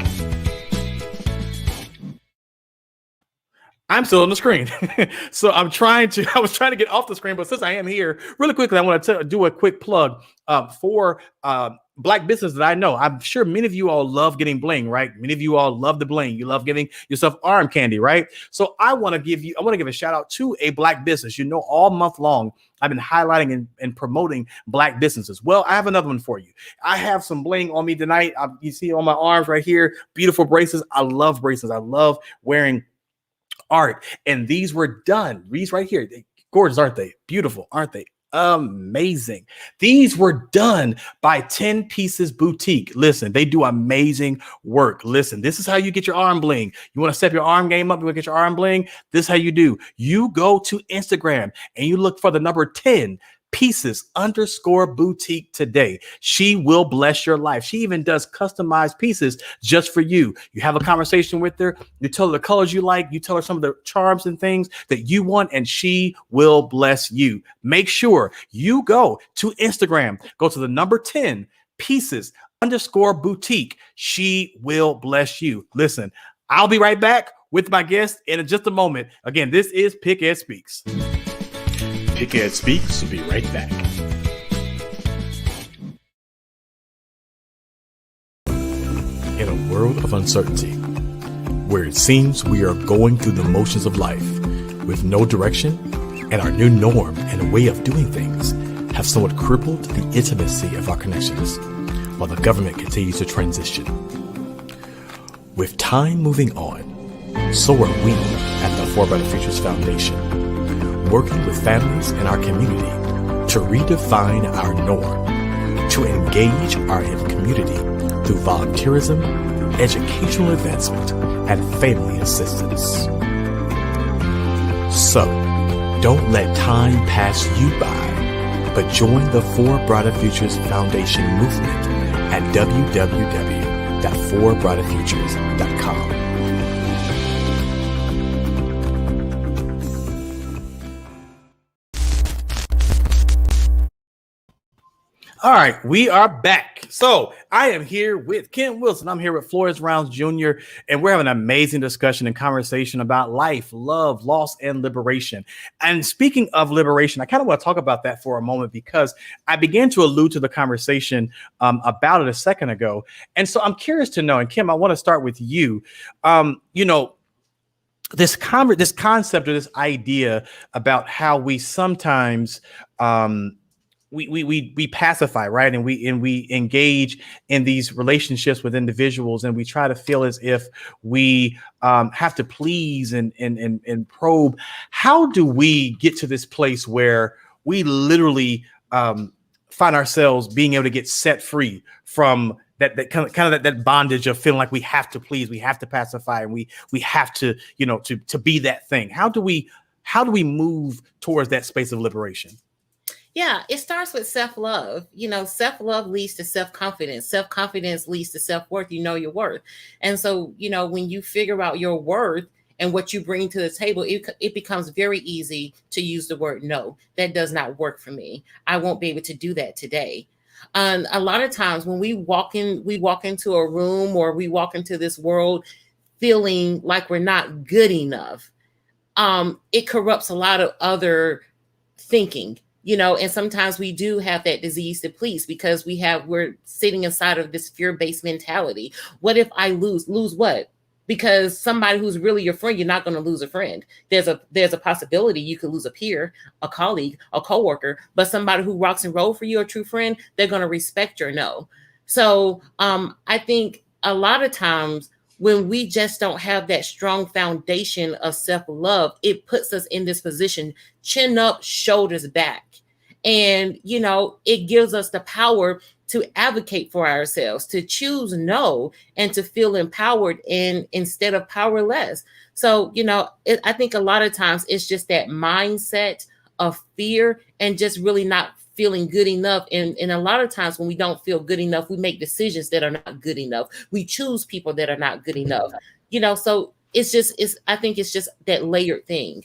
I'm still on the screen. So I was trying to get off the screen, but since I am here really quickly, I want to do a quick plug for Black business that I know. I'm sure many of you all love getting bling, right? Many of you all love the bling. You love giving yourself arm candy, right? So I want to give a shout out to a Black business. All month long, I've been highlighting and promoting Black businesses. Well, I have another one for you. I have some bling on me tonight. You see on my arms right here, beautiful braces. I love braces. I love wearing art. And these were done. These right here. Gorgeous, aren't they? Beautiful, aren't they? Amazing. These were done by 10 Pieces Boutique. Listen, they do amazing work. Listen, this is how you get your arm bling. You want to step your arm game up? You want to get your arm bling? This is how you do. You go to Instagram and you look for the number 10 Pieces_boutique today. She will bless your life. She even does customized pieces just for you. You have a conversation with her. You tell her the colors you like. You tell her some of the charms and things that you want, and she will bless you. Make sure you go to Instagram. Go to the number 10 Pieces_boutique. She will bless you. Listen, I'll be right back with my guest in just a moment. Again, this is PickEd Speaks. PickEd Speaks will be right back. In a world of uncertainty, where it seems we are going through the motions of life with no direction, and our new norm and way of doing things have somewhat crippled the intimacy of our connections, while the government continues to transition. With time moving on, so are we at the For Better Futures Foundation, working with families in our community to redefine our norm, to engage our community through volunteerism, educational advancement, and family assistance. So, don't let time pass you by, but join the For Brighter Futures Foundation movement at www.forbrighterfutures.com. All right, we are back. So I am here with Ken Wilson. I'm here with Floyd Rounds Jr., and we're having an amazing discussion and conversation about life, love, loss, and liberation. And speaking of liberation, I kind of want to talk about that for a moment because I began to allude to the conversation about it a second ago. And so I'm curious to know, and Kim, I want to start with you. This concept or this idea about how we sometimes we pacify, right? And we engage in these relationships with individuals, and we try to feel as if we have to please and probe. How do we get to this place where we literally find ourselves being able to get set free from that kind of that bondage of feeling like we have to please, we have to pacify, and we have to to be that thing? How do we move towards that space of liberation? Yeah, it starts with self-love. Self-love leads to self-confidence. Self-confidence leads to self-worth. You know your worth. And so, when you figure out your worth and what you bring to the table, it becomes very easy to use the word no. That does not work for me. I won't be able to do that today. A lot of times when we walk into a room, or we walk into this world feeling like we're not good enough, it corrupts a lot of other thinking, and sometimes we do have that disease to please, because we're sitting inside of this fear-based mentality. What if I lose what? Because somebody who's really your friend, you're not going to lose a friend. There's a possibility you could lose a peer, a colleague, a coworker, but somebody who rocks and roll for you, a true friend, they're going to respect your no. So I think a lot of times when we just don't have that strong foundation of self-love, it puts us in this position, chin up, shoulders back. And, it gives us the power to advocate for ourselves, to choose no, and to feel empowered instead of powerless. So, I think a lot of times it's just that mindset of fear and just really not feeling good enough. And a lot of times when we don't feel good enough, we make decisions that are not good enough. We choose people that are not good enough. So I think it's just that layered thing.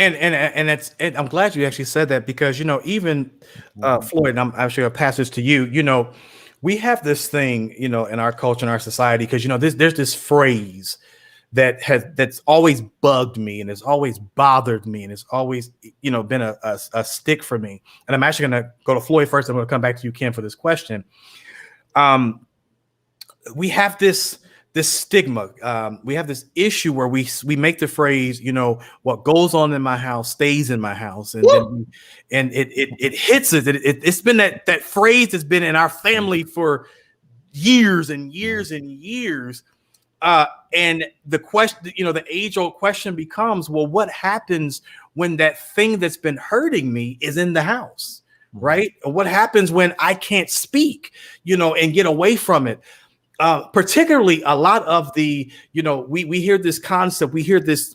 And I'm glad you actually said that, because even Floyd, and I'm sure I'll pass this to you. We have this thing, in our culture and our society, because there's this phrase that's always bugged me, and it's always bothered me, and it's always been a stick for me. And I'm actually going to go to Floyd first. I'm going to come back to you, Kim, for this question. We have this stigma. We have this issue where we make the phrase, what goes on in my house stays in my house, and it hits us. It's been that phrase that's been in our family for years and years and years. And the question, the age-old question becomes, well, what happens when that thing that's been hurting me is in the house, right? What happens when I can't speak, and get away from it? Particularly a lot of the, we hear this concept, we hear this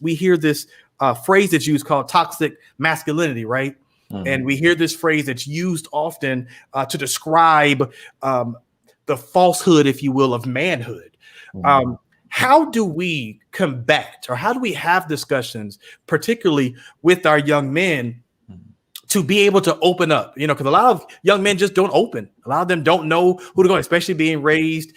phrase that's used called toxic masculinity, right? Mm-hmm. And we hear this phrase that's used often to describe the falsehood, if you will, of manhood. Mm-hmm. How do we combat, or how do we have discussions, particularly with our young men, to be able to open up? Because a lot of young men just don't open. A lot of them don't know who to go, especially being raised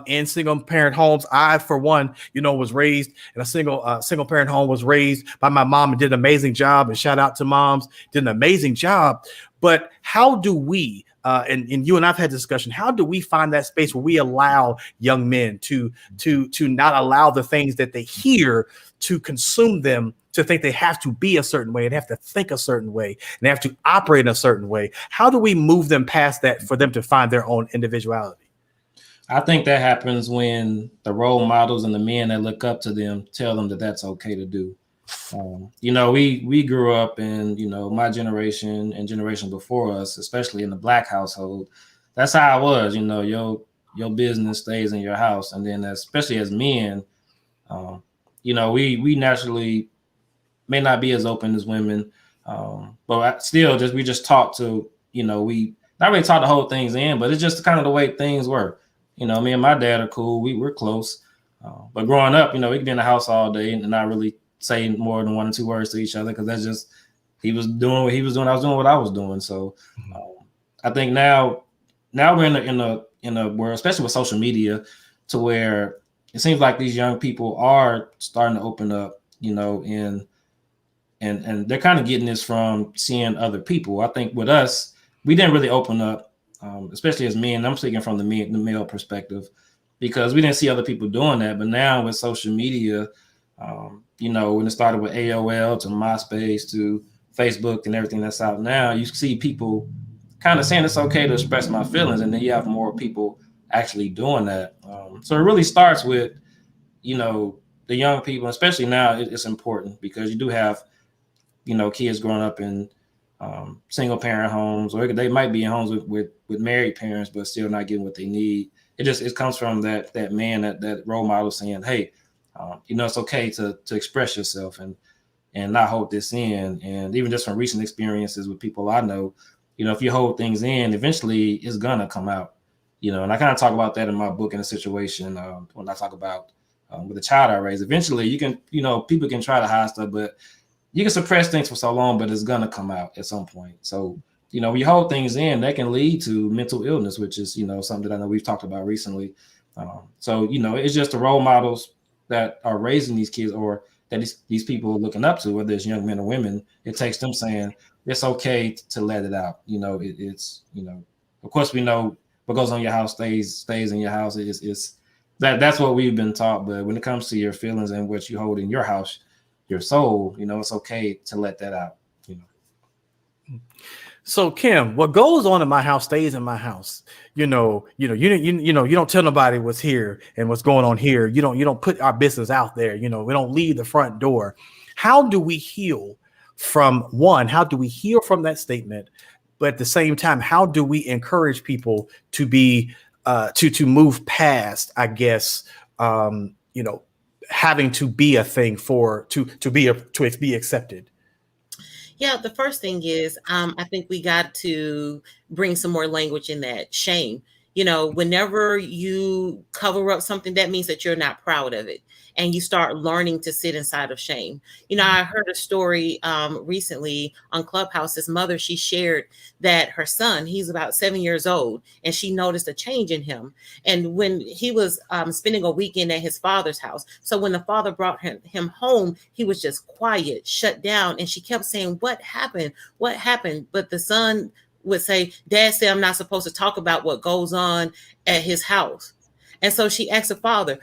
in single parent homes. I, for one, was raised in a single parent home, was raised by my mom, and did an amazing job. And shout out to moms, did an amazing job. But how do we, and you and I've had this discussion, how do we find that space where we allow young men to not allow the things that they hear to consume them, to think they have to be a certain way, and have to think a certain way, and they have to operate in a certain way? How do we move them past that for them to find their own individuality? I think that happens when the role models and the men that look up to them tell them that that's okay to do. We grew up in, my generation and generation before us, especially in the Black household. That's how it was. Your business stays in your house. And then especially as men, we naturally may not be as open as women, but still we just taught to, we not really taught to hold things in, but it's just kind of the way things were. Me and my dad are cool. We're close. But growing up, we could be in the house all day and not really say more than one or two words to each other, because that's just, he was doing what he was doing, I was doing what I was doing. So I think now we're in a world, especially with social media, to where it seems like these young people are starting to open up, and they're kind of getting this from seeing other people. I think with us, we didn't really open up, especially as men. I'm speaking from the male perspective, because we didn't see other people doing that. But now with social media, when it started with AOL to MySpace to Facebook and everything that's out now, you see people kind of saying it's okay to express my feelings, and then you have more people actually doing that. So it really starts with, the young people, especially now. It's important because you do have, kids growing up in single parent homes, or they might be in homes with married parents, but still not getting what they need. It comes from that man, that role model saying, hey, it's okay to express yourself. And and not hold this in. And even just from recent experiences with people I know, if you hold things in, eventually it's gonna come out. And I kind of talk about that in my book in a situation when I talk about with a child I raised. Eventually you can, people can try to hide stuff, but you can suppress things for so long, but it's gonna come out at some point. So, when you hold things in, that can lead to mental illness, which is, something that I know we've talked about recently. So, it's just the role models that are raising these kids, or that these people are looking up to, whether it's young men or women. It takes them saying it's okay to let it out. It's of course we know what goes on in your house stays in your house. It's that's what we've been taught. But when it comes to your feelings and what you hold in your house, your soul, it's okay to let that out. So Kim, what goes on in my house stays in my house. You don't tell nobody what's here and what's going on here. You don't put our business out there. We don't leave the front door. How do we heal from that statement? But at the same time, how do we encourage people to be to move past, I guess, having to be a thing to be accepted? Yeah, the first thing is, I think we got to bring some more language in that shame. Whenever you cover up something, that means that you're not proud of it. And you start learning to sit inside of shame. I heard a story recently on Clubhouse. His mother, she shared that her son, he's about 7 years old, and she noticed a change in him. And when he was spending a weekend at his father's house, so when the father brought him home, he was just quiet, shut down. And she kept saying, "What happened? What happened?" But the son would say, "Dad said I'm not supposed to talk about what goes on at his house." And so she asked the father,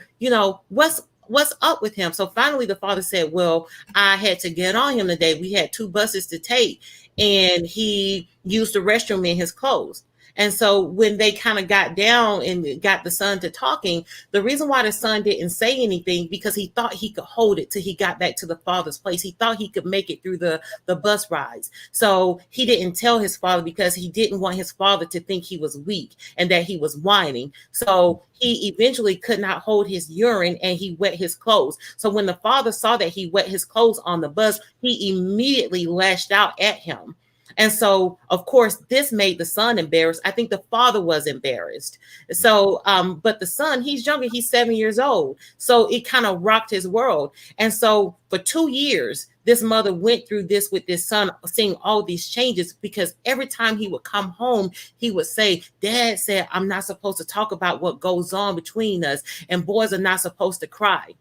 what's up with him? So finally the father said, "Well, I had to get on him today. We had 2 buses to take, and he used the restroom in his clothes." And so when they kind of got down and got the son to talking, the reason why the son didn't say anything, because he thought he could hold it till he got back to the father's place. He thought he could make it through the bus rides. So he didn't tell his father because he didn't want his father to think he was weak and that he was whining. So he eventually could not hold his urine, and he wet his clothes. So when the father saw that he wet his clothes on the bus, he immediately lashed out at him. And so, of course, this made the son embarrassed. I think the father was embarrassed. So, but the son, he's younger, he's 7 years old. So it kind of rocked his world. And so for 2 years, this mother went through this with this son, seeing all these changes, because every time he would come home, he would say, "Dad said I'm not supposed to talk about what goes on between us, and boys are not supposed to cry."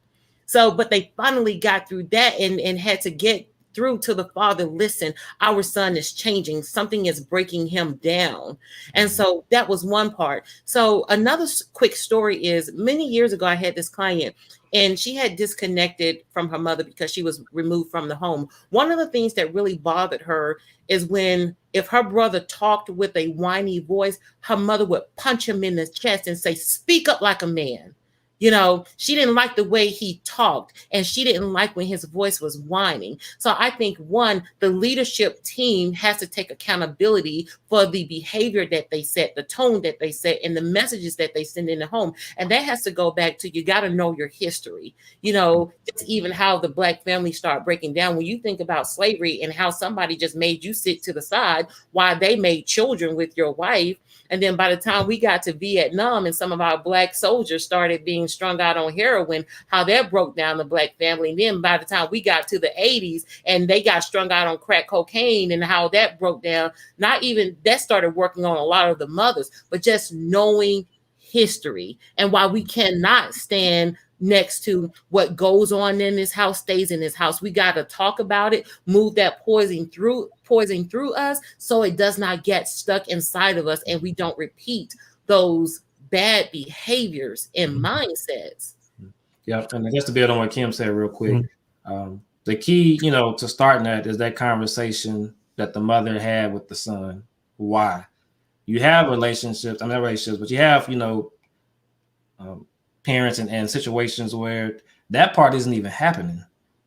So, but they finally got through that and had to get through to the father, "Listen, our son is changing. Something is breaking him down." And so that was one part. So another quick story is, many years ago, I had this client, and she had disconnected from her mother because she was removed from the home. One of the things that really bothered her is if her brother talked with a whiny voice, her mother would punch him in the chest and say, "Speak up like a man." She didn't like the way he talked, and she didn't like when his voice was whining. So I think, one, the leadership team has to take accountability for the behavior that they set, the tone that they set, and the messages that they send in the home. And that has to go back to, you got to know your history. It's even how the Black family start breaking down. When you think about slavery and how somebody just made you sit to the side while they made children with your wife. And then by the time we got to Vietnam and some of our Black soldiers started being strung out on heroin, how that broke down the Black family. And then by the time we got to the 80s and they got strung out on crack cocaine, and how that broke down, not even that started working on a lot of the mothers, but just knowing history and why we cannot stand next to what goes on in this house stays in this house. We got to talk about it, move that poison through us, so it does not get stuck inside of us and we don't repeat those bad behaviors and mindsets. Yeah, and just to build on what Kim said real quick, the key, to starting that is that conversation that the mother had with the son. Why? You have relationships, not relationships, but you have, parents and situations where that part isn't even happening,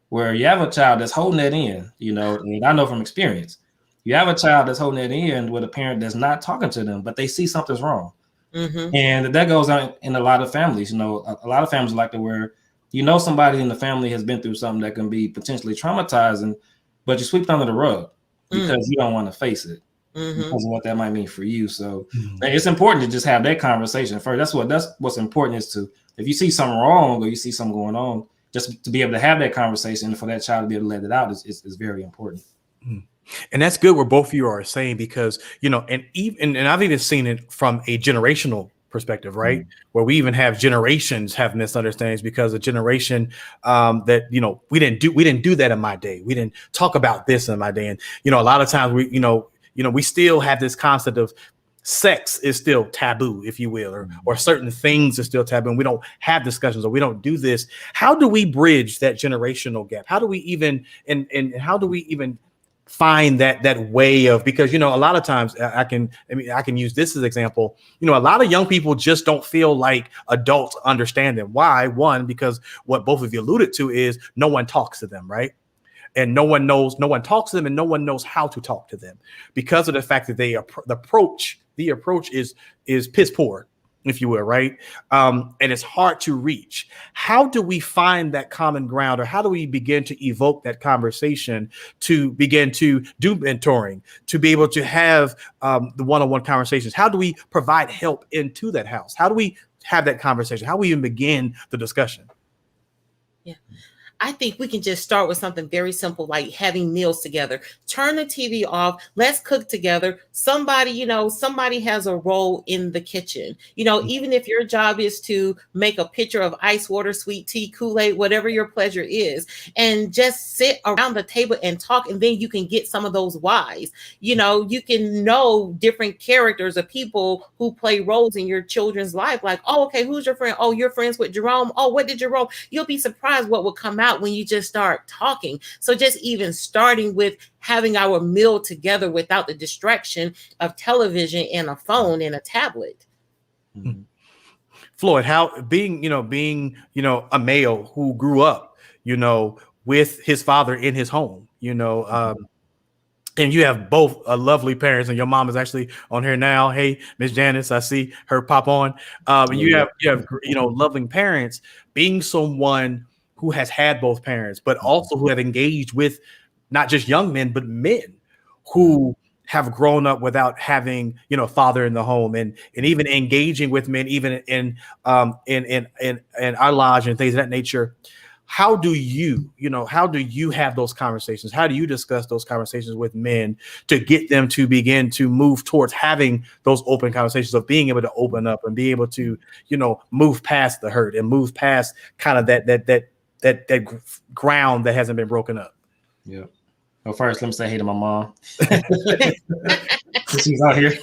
where you have a child that's holding that in, and I know from experience, you have a child that's holding that in with a parent that's not talking to them, but they see something's wrong. And that goes on in a lot of families. A lot of families like to where You know, somebody in the family has been through something that can be potentially traumatizing, but you sweep it under the rug because you don't want to face it because of what that might mean for you. So it's important to just have that conversation first. That's what's important is to, if you see something wrong or you see something going on, just to be able to have that conversation and for that child to be able to let it out is very important. And that's good what both of you are saying, because, you know, and even, and I've even seen it from a generational perspective, right? Where we even have generations have misunderstandings because a generation that, you know, we didn't do that in my day. We didn't talk about this in my day. And, you know, a lot of times we still have this concept of sex is still taboo, if you will, or certain things are still taboo. And we don't have discussions, or we don't do this. How do we bridge that generational gap? How do we even, and how do we even find that way of, because, you know, a lot of times I can use this as an example. You know, a lot of young people just don't feel like adults understand them. Why? One, because what both of you alluded to is no one talks to them, right? And no one talks to them, and no one knows how to talk to them because of the fact that the approach is piss poor, if you will, right? And it's hard to reach. How do we find that common ground, or how do we begin to evoke that conversation to begin to do mentoring, to be able to have the one-on-one conversations? How do we provide help into that house? How do we have that conversation? How do we even begin the discussion? Yeah. I think we can just start with something very simple, like having meals together. Turn the TV off. Let's cook together. Somebody has a role in the kitchen. You know, even if your job is to make a pitcher of ice water, sweet tea, Kool-Aid, whatever your pleasure is, and just sit around the table and talk, and then you can get some of those whys. You know, you can know different characters of people who play roles in your children's life. Like, oh, okay, who's your friend? Oh, you're friends with Jerome. Oh, what did Jerome? You'll be surprised what will come out when you just start talking. So just even starting with having our meal together without the distraction of television and a phone and a tablet. Floyd, how being a male who grew up, you know, with his father in his home, you know, and you have both lovely parents, and your mom is actually on here now. Hey, Miss Janice, I see her pop on. And you have loving parents. Being someone who has had both parents, but also who have engaged with not just young men, but men who have grown up without having, you know, father in the home, and even engaging with men, even in our lodge and things of that nature. How do you have those conversations? How do you discuss those conversations with men to get them to begin to move towards having those open conversations, of being able to open up and be able to, you know, move past the hurt and move past kind of that ground that hasn't been broken up? Yeah. Well, first, let me say hey to my mom. She's out here.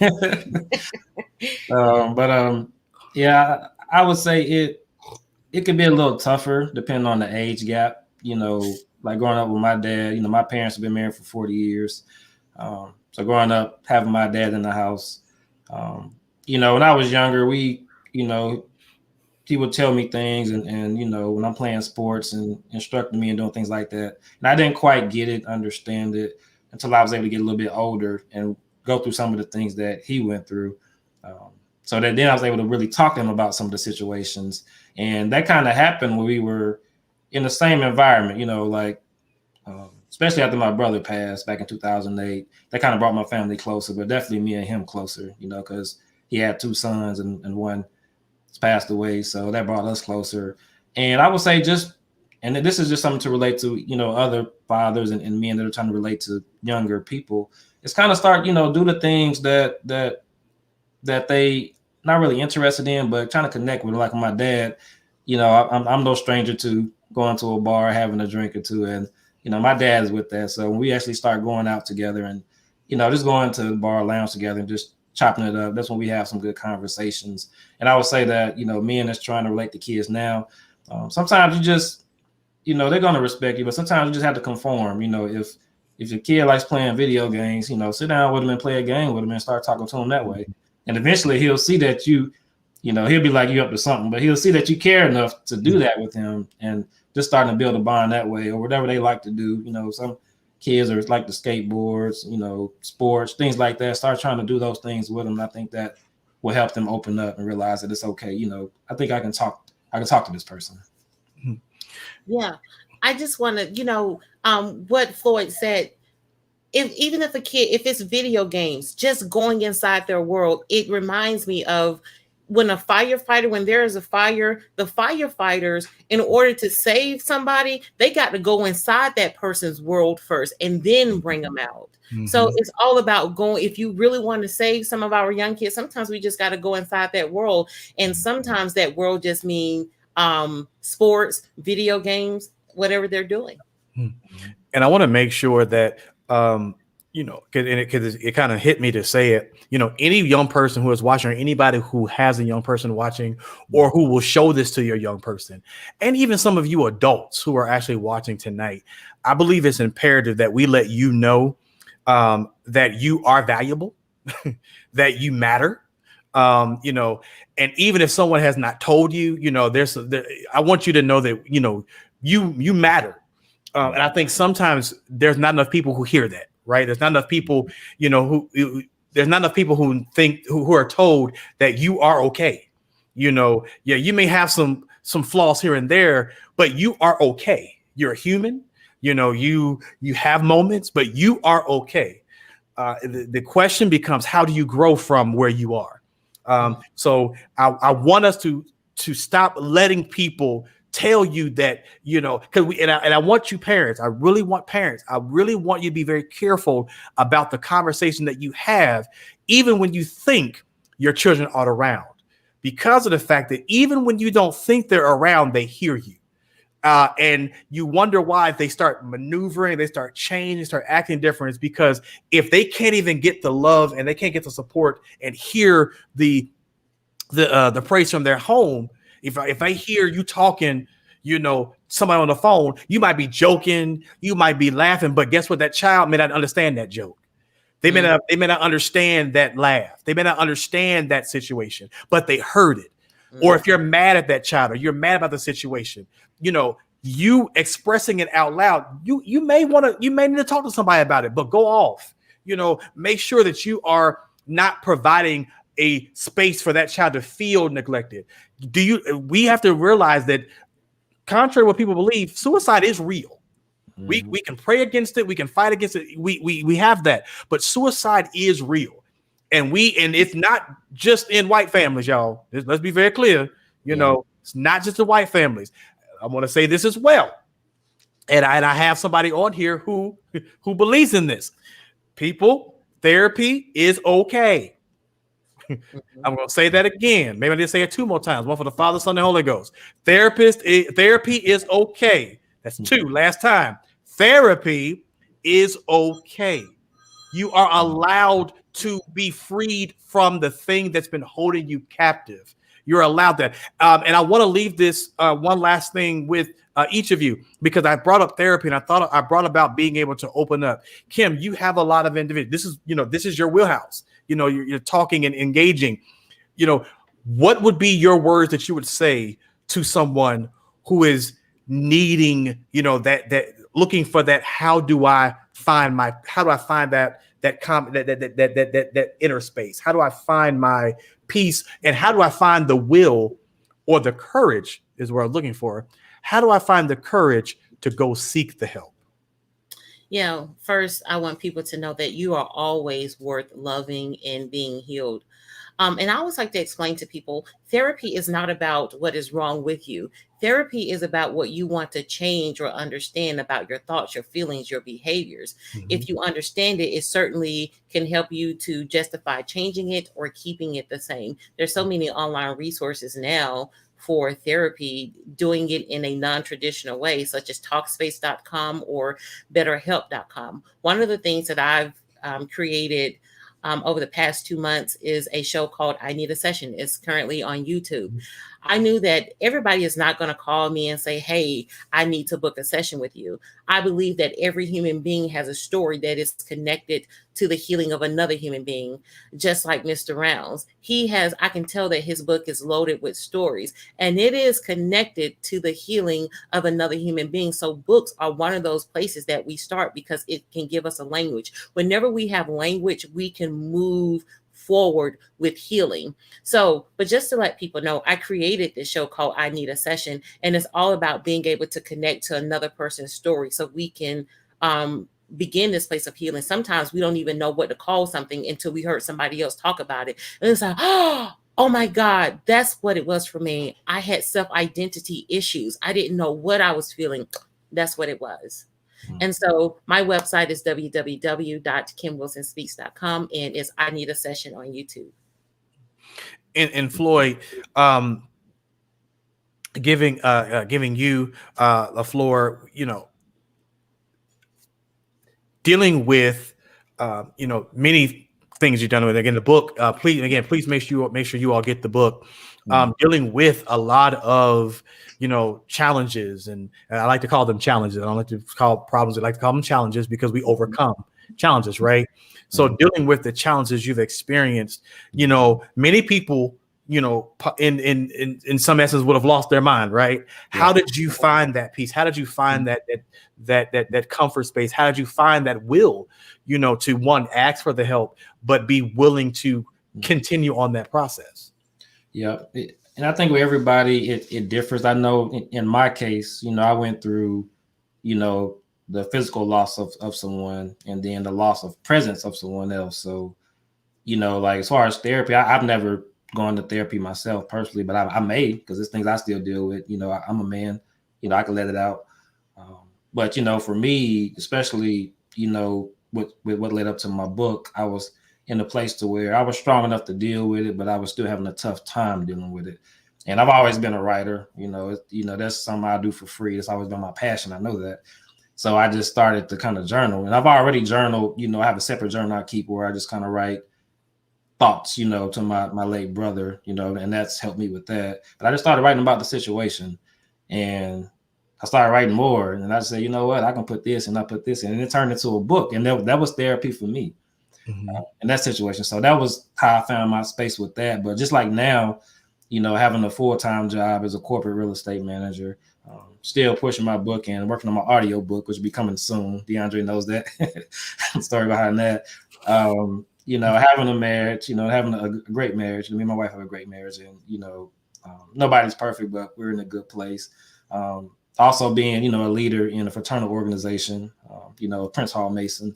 Yeah, I would say it could be a little tougher depending on the age gap. You know, like growing up with my dad, you know, my parents have been married for 40 years. So growing up, having my dad in the house, you know, when I was younger, he would tell me things and, you know, when I'm playing sports and instructing me and doing things like that. And I didn't quite get it, understand it until I was able to get a little bit older and go through some of the things that he went through. So that then I was able to really talk to him about some of the situations. And that kind of happened when we were in the same environment, you know, like, especially after my brother passed back in 2008, that kind of brought my family closer, but definitely me and him closer, you know, because he had 2 sons and one passed away. So that brought us closer. And I would say and this is just something to relate to, you know, other fathers and men that are trying to relate to younger people. It's kind of start, you know, do the things that they not really interested in, but trying to connect with. Like my dad, you know, I'm no stranger to going to a bar, having a drink or two. And, you know, my dad's with that. So when we actually start going out together and, you know, just going to the bar lounge together and just chopping it up, that's when we have some good conversations. And I would say that, you know, men that's trying to relate to kids now, sometimes you just, you know, they're going to respect you, but sometimes you just have to conform. You know, if your kid likes playing video games, you know, sit down with them and play a game with them and start talking to them that way. And eventually he'll see that you know, he'll be like, you up to something, but he'll see that you care enough to do that with him and just starting to build a bond that way, or whatever they like to do. You know, some kids are like the skateboards, you know, sports, things like that. Start trying to do those things with them. And I think that will help them open up and realize that it's okay. You know, I think I can talk to this person. Yeah. I just want to, what Floyd said, even if a kid, if it's video games, just going inside their world, it reminds me of when when there is a fire, the firefighters, in order to save somebody, they got to go inside that person's world first and then bring them out. So it's all about going. If you really want to save some of our young kids, sometimes we just got to go inside that world. And sometimes that world just means sports, video games, whatever they're doing. And I want to make sure that, because it kind of hit me to say it, any young person who is watching, or anybody who has a young person watching, or who will show this to your young person, and even some of you adults who are actually watching tonight, I believe it's imperative that we let you know that you are valuable, that you matter. And even if someone has not told you, I want you to know that, you matter. And I think sometimes there's not enough people who hear that, right? There's not enough people, there's not enough people who think, who are told that you are okay. You may have some flaws here and there, but you are okay. You're a human. You have moments, but you are okay. The question becomes, how do you grow from where you are? So I want us to stop letting people tell you that, because and I want you parents, I really want you to be very careful about the conversation that you have, even when you think your children aren't around, because of the fact that even when you don't think they're around, they hear you. And you wonder why they start maneuvering, they start changing, start acting different. It's because if they can't even get the love and they can't get the support and hear the praise from their home, if I hear you talking, somebody on the phone, you might be joking, you might be laughing, but guess what? That child may not understand that joke. They may not understand that laugh. They may not understand that situation, but they heard it. Or if you're mad at that child, or you're mad about the situation, you expressing it out loud, you may need to talk to somebody about it, but go off. Make sure that you are not providing a space for that child to feel neglected. We have to realize that, contrary to what people believe, suicide is real. We can pray against it, we can fight against it. We have that, but suicide is real. And it's not just in white families, y'all. Let's be very clear. It's not just the white families. I want to say this as well. And I have somebody on here who believes in this. People, therapy is okay. I'm going to say that again. Maybe I need to say it 2 more times. One for the Father, Son, and Holy Ghost. Therapy is okay. That's 2. Last time. Therapy is okay. You are allowed to be freed from the thing that's been holding you captive. You're allowed that. And I want to leave this one last thing with each of you, because I brought up therapy and I thought I brought about being able to open up. Kim, you have a lot of individuals. This is your wheelhouse. You're talking and engaging. What would be your words that you would say to someone who is needing, that looking for that? How do I find that inner space? How do I find my peace? And how do I find the will, or the courage is what I'm looking for? How do I find the courage to go seek the help? First, I want people to know that you are always worth loving and being healed. And I always like to explain to people, therapy is not about what is wrong with you. Therapy is about what you want to change or understand about your thoughts, your feelings, your behaviors. If you understand it, it certainly can help you to justify changing it or keeping it the same. There's so many online resources now for therapy, doing it in a non-traditional way, such as Talkspace.com or BetterHelp.com. One of the things that I've created over the past 2 months is a show called I Need a Session. It's currently on YouTube. I knew that everybody is not going to call me and say, hey, I need to book a session with you. I believe that every human being has a story that is connected to the healing of another human being, just like Mr. Rounds. I can tell that his book is loaded with stories, and it is connected to the healing of another human being. So books are one of those places that we start, because it can give us a language. Whenever we have language, we can move forward with healing. So, but just to let people know, I created this show called I Need a Session, and it's all about being able to connect to another person's story so we can begin this place of healing. Sometimes we don't even know what to call something until we heard somebody else talk about it. And it's like, oh my God, that's what it was for me. I had self-identity issues. I didn't know what I was feeling. That's what it was. And so my website is www.kimwilsonspeaks.com, and it's I Need a Session on YouTube. And Floyd, giving you a floor, dealing with many things you've done with. Again, the book, please make sure you all get the book. Dealing with a lot of challenges, and I like to call them challenges. I don't like to call problems. I like to call them challenges because we overcome challenges, right? So dealing with the challenges you've experienced, many people, in some essence would have lost their mind, right? How did you find that peace? How did you find that comfort space? How did you find that will, to one, ask for the help, but be willing to continue on that process? Yeah. And I think with everybody, it differs. I know in my case, I went through, the physical loss of someone, and then the loss of presence of someone else. So, like as far as therapy, I've never gone to therapy myself personally, but I may, because there's things I still deal with. I'm a man, I can let it out. But, for me, especially, with what led up to my book, I was in a place to where I was strong enough to deal with it, but I was still having a tough time dealing with it. And I've always been a writer, that's something I do for free. It's always been my passion. I know that. So I just started to kind of journal, and I've already journaled, I have a separate journal I keep where I just kind of write thoughts, to my late brother, and that's helped me with that. But I just started writing about the situation, and I started writing more, and I said, you know what, I can put this and I put this in, and it turned into a book, and that was therapy for me in that situation. So that was how I found my space with that. But just like now, having a full-time job as a corporate real estate manager, still pushing my book and working on my audio book, which will be coming soon. DeAndre knows that story behind that. Having a marriage, having a great marriage. Me and my wife have a great marriage, and nobody's perfect, but we're in a good place. Also being, a leader in a fraternal organization, Prince Hall Mason.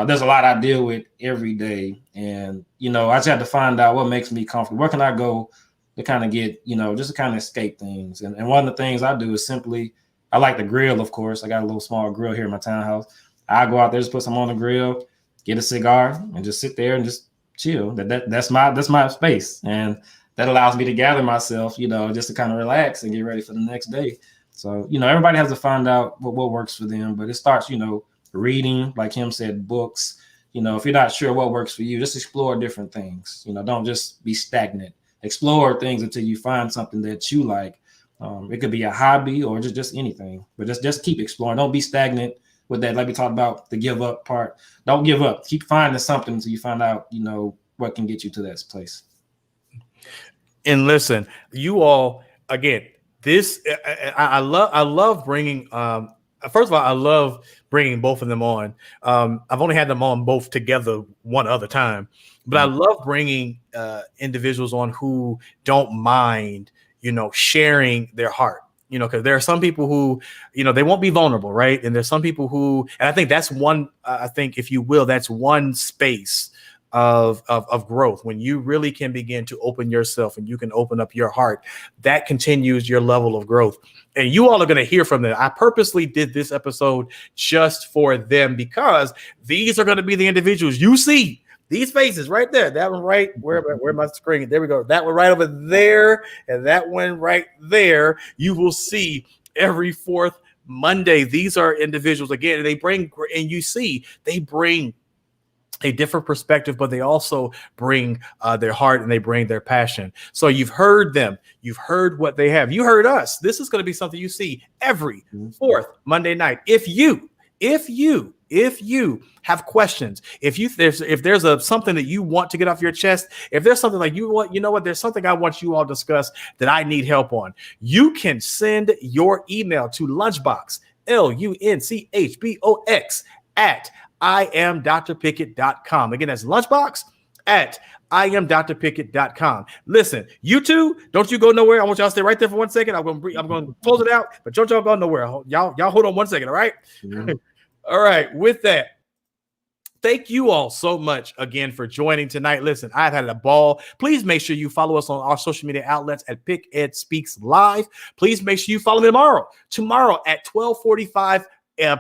There's a lot I deal with every day, and I just had to find out what makes me comfortable. Where can I go to kind of get, just to kind of escape things? And one of the things I do is simply, I like to grill. Of course, I got a little small grill here in my townhouse. I go out there, just put some on the grill, get a cigar, and just sit there and just chill. That's my space, and that allows me to gather myself, just to kind of relax and get ready for the next day. So, everybody has to find out what works for them, but it starts, reading, like him said, books. If you're not sure what works for you, just explore different things. Don't just be stagnant. Explore things until you find something that you like. It could be a hobby or just anything, but just keep exploring. Don't be stagnant with that. Like we talked about the give up part. Don't give up. Keep finding something until you find out, what can get you to that place. And listen, you all, again, this, I love bringing, first of all, I love bringing both of them on. I've only had them on both together one other time, but I love bringing individuals on who don't mind, sharing their heart, because there are some people who, they won't be vulnerable, right? And there's some people who, and I think that's one, I think, if you will, that's one space of growth, when you really can begin to open yourself and you can open up your heart. That continues your level of growth, and you all are going to hear from them. I purposely did this episode just for them, because these are going to be the individuals you see. These faces right there, that one right where my screen, there we go, that one right over there, and that one right there, you will see every fourth Monday. These are individuals, again, they bring a different perspective, but they also bring their heart, and they bring their passion. So you've heard them. You've heard what they have. You heard us. This is going to be something you see every fourth Monday night. If you have questions, if there's something that you want to get off your chest, if there's something like there's something I want you all to discuss that I need help on, you can send your email to Lunchbox, LUNCHBOX, at IamDrPickett.com. Again, that's Lunchbox, at IamDrPickett.com. Listen, you two, don't you go nowhere. I want y'all to stay right there for 1 second. I'm going to close it out, but don't y'all go nowhere. Y'all hold on 1 second, all right? Mm-hmm. All right, with that, thank you all so much again for joining tonight. Listen, I've had a ball. Please make sure you follow us on our social media outlets at PickEd Speaks Live. Please make sure you follow me tomorrow at 12:45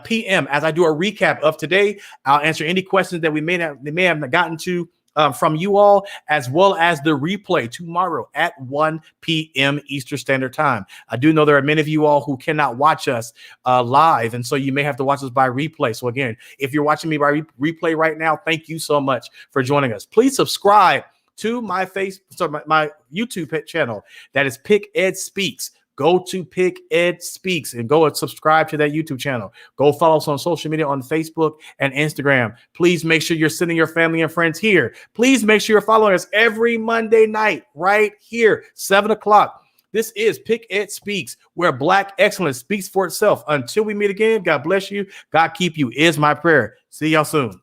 p.m. as I do a recap of today. I'll answer any questions that we may have gotten to from you all, as well as the replay tomorrow at 1 p.m. Eastern Standard Time. I do know there are many of you all who cannot watch us live, and so you may have to watch us by replay. So again, if you're watching me by replay right now, thank you so much for joining us. Please subscribe to my YouTube channel. That is PickEd Speaks. Go to PickEd Speaks and go and subscribe to that YouTube channel. Go follow us on social media on Facebook and Instagram. Please make sure you're sending your family and friends here. Please make sure you're following us every Monday night right here, 7 o'clock. This is PickEd Speaks, where Black excellence speaks for itself. Until we meet again, God bless you. God keep you is my prayer. See y'all soon.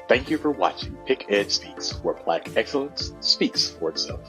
Thank you for watching PickEd Speaks, where Black excellence speaks for itself.